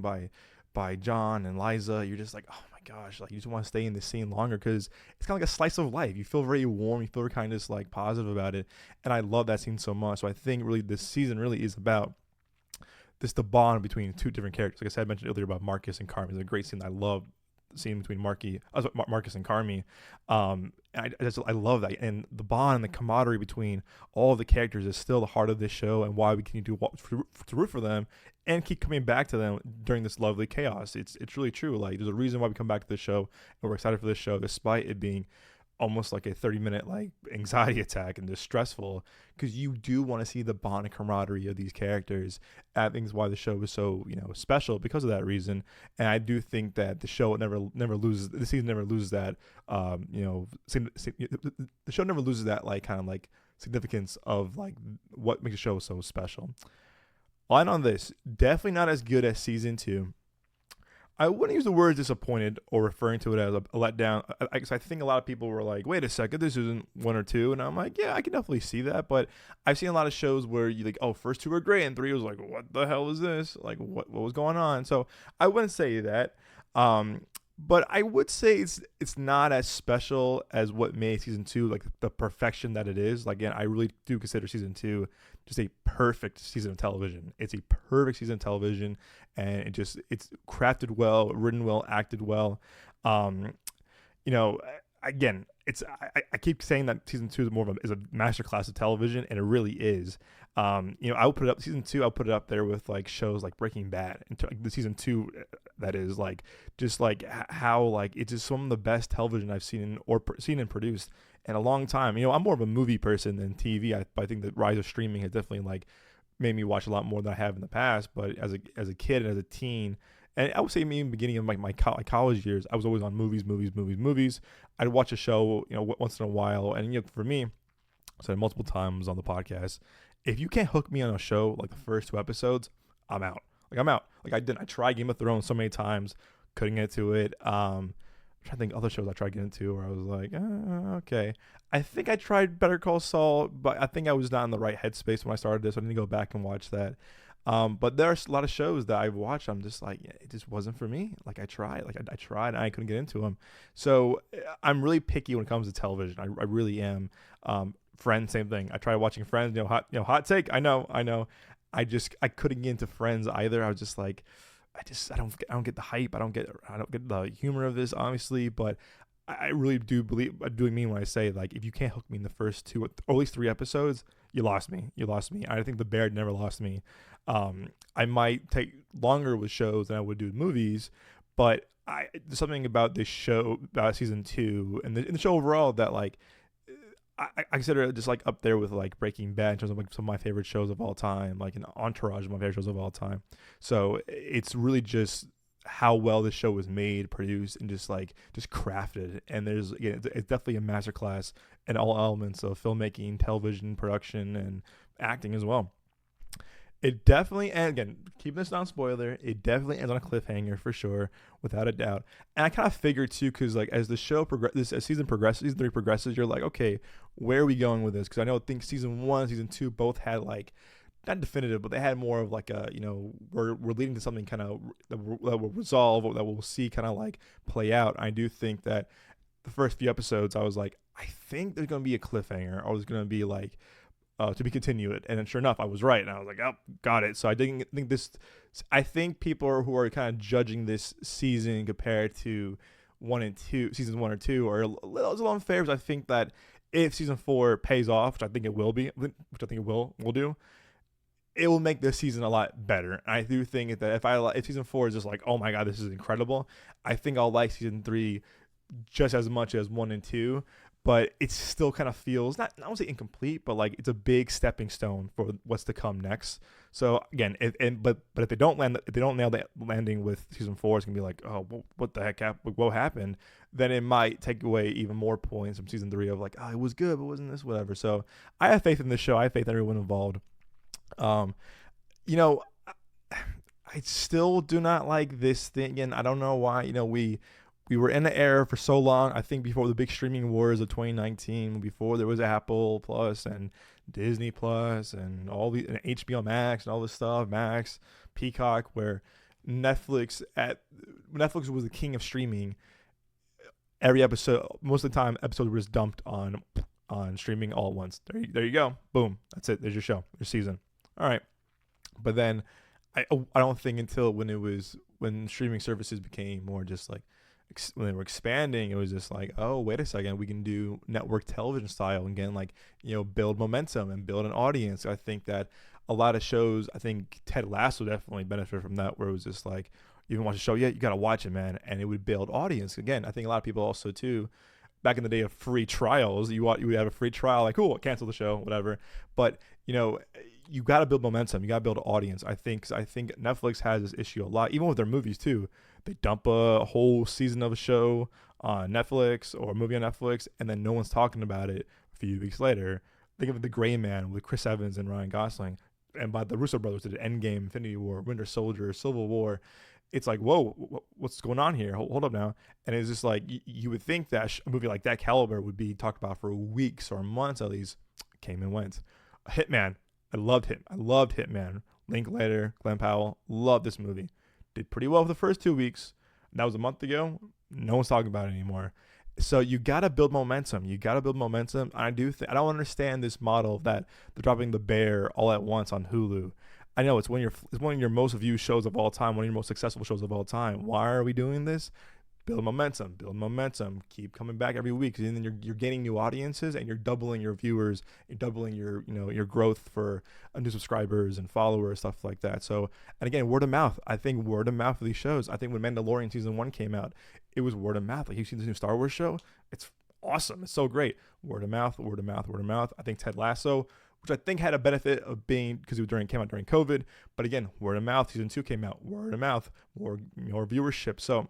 by John and Liza. You're just like, oh my gosh, like you just want to stay in this scene longer, because it's kind of like a slice of life. You feel very warm, you feel very kind of just like positive about it, and I love that scene so much. So I think really this season really is about the bond between two different characters. Like I said, I mentioned earlier about Marcus and Carmi. It's a great scene. I love scene between Marcus and Carmi. I love that, and the bond and the camaraderie between all of the characters is still the heart of this show, and why we continue to root for them and keep coming back to them during this lovely chaos. It's really true. Like there's a reason why we come back to this show, and we're excited for this show, despite it being almost like a 30-minute like anxiety attack and just stressful, because you do want to see the bond and camaraderie of these characters. I think is why the show is so special, because of that reason. And I do think that the show never loses, the season never loses that the show never loses that like kind of like significance of like what makes the show so special. Line on this, definitely not as good as season 2. I wouldn't use the word disappointed or referring to it as a letdown. I think a lot of people were like, wait a second, this isn't 1 or 2. And I'm like, yeah, I can definitely see that. But I've seen a lot of shows where you like, oh, first 2 are great, and 3 was like, what the hell is this? Like, what was going on? So I wouldn't say that. But I would say it's not as special as what made season 2 like the perfection that it is. Like, again, I really do consider season 2 just a perfect season of television. It's a perfect season of television, and it's crafted well, written well, acted well. Again, I keep saying that season 2 is more of a masterclass of television, and it really is. I would put it up season 2. I'll put it up there with like shows like Breaking Bad, and like the season 2 that is like just like how like it's just some of the best television I've seen and produced in a long time. I'm more of a movie person than TV. I think the rise of streaming has definitely like made me watch a lot more than I have in the past. But as a kid and as a teen, and I would say maybe in the beginning of my college years, I was always on movies. I'd watch a show, once in a while. And, for me, I said multiple times on the podcast, if you can't hook me on a show like the first 2 episodes, I'm out. Like I tried Game of Thrones so many times, couldn't get to it. I'm trying to think other shows I tried getting into where I was like, okay. I think I tried Better Call Saul, but I think I was not in the right headspace when I started this. So I need to go back and watch that. But there's a lot of shows that I've watched. I'm just like, yeah, it just wasn't for me. Like I tried, I tried, and I couldn't get into them. So I'm really picky when it comes to television. I really am. Friends, same thing. I tried watching Friends. Hot take. I know. I couldn't get into Friends either. I was just like, I don't get the hype. I don't get the humor of this, obviously. But I really do mean when I say, like, if you can't hook me in the first 2 or at least 3 episodes, you lost me. I think The Bear never lost me. I might take longer with shows than I would do with movies, but there's something about this show, about season 2 and the show overall, that like I consider it just like up there with like Breaking Bad in terms of like some of my favorite shows of all time, like an Entourage of my favorite shows of all time. So it's really just how well this show was made, produced, and just crafted. And there's, again, it's definitely a masterclass in all elements of filmmaking, television production, and acting as well. It definitely, and again, keeping this non-spoiler, it definitely ends on a cliffhanger for sure, without a doubt. And I kind of figured too, because like as the show progresses, as season 3 progresses, you're like, okay, where are we going with this? Because I think season 1, season 2 both had like, not definitive, but they had more of like a, we're leading to something kind of that will resolve, or that we'll see kind of like play out. I do think that the first few episodes, I was like, I think there's going to be a cliffhanger, or there's going to be like, to be continued. And then sure enough, I was right. And I was like, oh, got it. So I didn't think this, I think people who are kind of judging this season compared to seasons 1 or 2 are a little unfair, because I think that if season 4 pays off, which I think it will do, it will make this season a lot better. And I do think that if season 4 is just like, oh my God, this is incredible, I think I'll like season 3 just as much as 1 and 2. But it still kind of feels, not, I won't say incomplete, but like it's a big stepping stone for what's to come next. So again, but if they don't nail that landing with season 4, it's gonna be like, oh, what the heck happened? What happened? Then it might take away even more points from season 3 of like, oh, it was good, but wasn't this, whatever. So I have faith in this show. I have faith in everyone involved. I still do not like this thing, and I don't know why. We were in an era for so long, I think before the big streaming wars of 2019, before there was Apple Plus and Disney Plus and all the and HBO Max and all this stuff, Max, Peacock, where Netflix was the king of streaming. Every episode, most of the time, episodes were just dumped on streaming all at once. There you go. Boom. That's it. There's your show, your season. All right. But then I don't think until when streaming services became more just like, when they were expanding, it was just like, oh, wait a second, we can do network television style and again, like, build momentum and build an audience. I think that a lot of shows, I think Ted Lasso definitely benefited from that, where it was just like, you haven't watched a show yet, you got to watch it, man. And it would build audience. Again, I think a lot of people also too, back in the day of free trials, you would have a free trial, like, cool, cancel the show, whatever. But, you got to build momentum. You got to build an audience. I think Netflix has this issue a lot, even with their movies too. They dump a whole season of a show on Netflix or a movie on Netflix, and then no one's talking about it a few weeks later. Think of The Gray Man with Chris Evans and Ryan Gosling, and by the Russo brothers did Endgame, Infinity War, Winter Soldier, Civil War. It's like, whoa, what's going on here? Hold up now. And it's just like, you would think that a movie like that caliber would be talked about for weeks or months at least. Came and went. Hitman. I loved Hitman. Linklater, Glenn Powell. Loved this movie. Did pretty well for the first 2 weeks. That was a month ago. No one's talking about it anymore. So you got to build momentum. I don't understand this model that they're dropping The Bear all at once on Hulu. I know it's one of your most viewed shows of all time, one of your most successful shows of all time. Why are we doing this? Build momentum. Keep coming back every week, and then you're gaining new audiences, and you're doubling your viewers, you're doubling your your growth for new subscribers and followers, stuff like that. So, and again, word of mouth. I think word of mouth for these shows. I think when Mandalorian season 1 came out, it was word of mouth. Like, you've seen this new Star Wars show, it's awesome, it's so great. Word of mouth. I think Ted Lasso, which I think had a benefit of being because it came out during COVID, but again, word of mouth. Season 2 came out, word of mouth, more viewership. So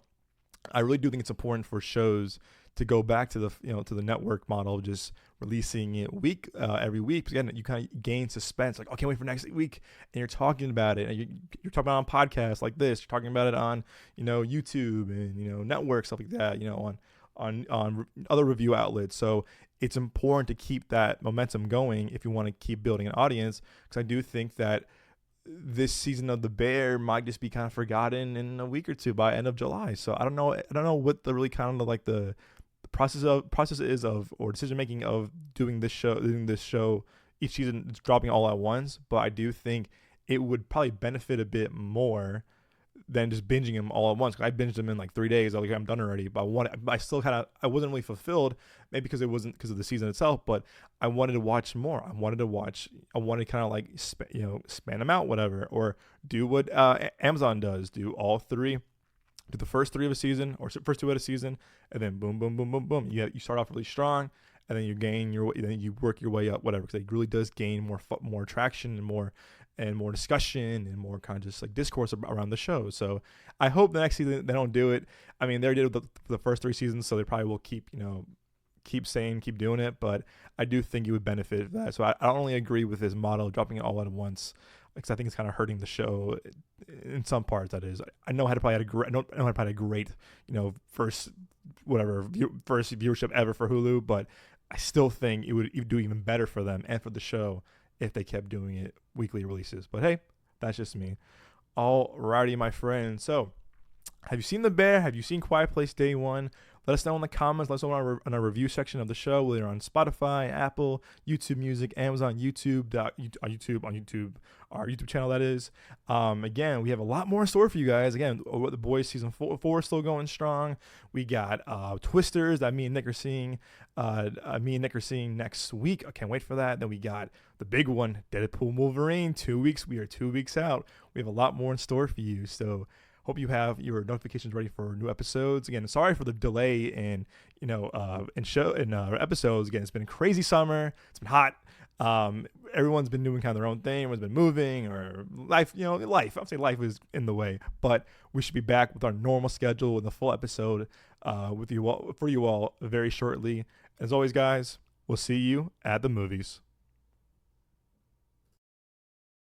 I really do think it's important for shows to go back to the network model of just releasing it every week. Because again, you kind of gain suspense. Like, oh, can't wait for next week, and you're talking about it. And you're talking about it on podcasts like this. You're talking about it on YouTube and networks, stuff like that. On other review outlets. So it's important to keep that momentum going if you want to keep building an audience. Because I do think that this season of The Bear might just be kind of forgotten in a week or two by end of July. So I don't know. I don't know what the really kind of like the process is of, or decision making of doing this show each season, dropping all at once. But I do think it would probably benefit a bit more than just binging them all at once. 'Cause I binged them in like 3 days. I was like, I'm done already. But I still kind of, I wasn't really fulfilled. Maybe because it wasn't because of the season itself. But I wanted to watch more. I wanted to kind of like, span them out, whatever, or do what Amazon does. Do all three. Do the first three of a season, or first two of a season, and then boom, boom, boom, boom, boom. You start off really strong, and then then you work your way up, whatever. Because it really does gain more traction and more discussion and more kind of just like discourse around the show. So I hope the next season they don't do it. I mean, they did the first three seasons, so they probably will keep doing it. But I do think you would benefit from that. So I don't really agree with this model of dropping it all at once, because I think it's kind of hurting the show in some parts. That is, I know how to probably had a great, first viewership ever for Hulu, but I still think it would do even better for them and for the show if they kept doing it weekly releases. But hey, that's just me. Alrighty, my friend. So, have you seen The Bear? Have you seen Quiet Place Day One? Let us know in the comments. Let us know on our review section of the show, whether on Spotify, Apple, YouTube Music, Amazon, YouTube, our YouTube channel, that is. Again, we have a lot more in store for you guys. Again, The Boys season 4 is still going strong. We got Twisters that me and Nick are seeing. Next week. I can't wait for that. Then we got the big one, Deadpool Wolverine. 2 weeks. We are 2 weeks out. We have a lot more in store for you. So hope you have your notifications ready for new episodes. Again, sorry for the delay in episodes. Again, it's been a crazy summer. It's been hot. Everyone's been doing kind of their own thing. Everyone's been moving, or life. Life. I'd say life is in the way, but we should be back with our normal schedule with a full episode for you all very shortly. As always, guys, we'll see you at the movies.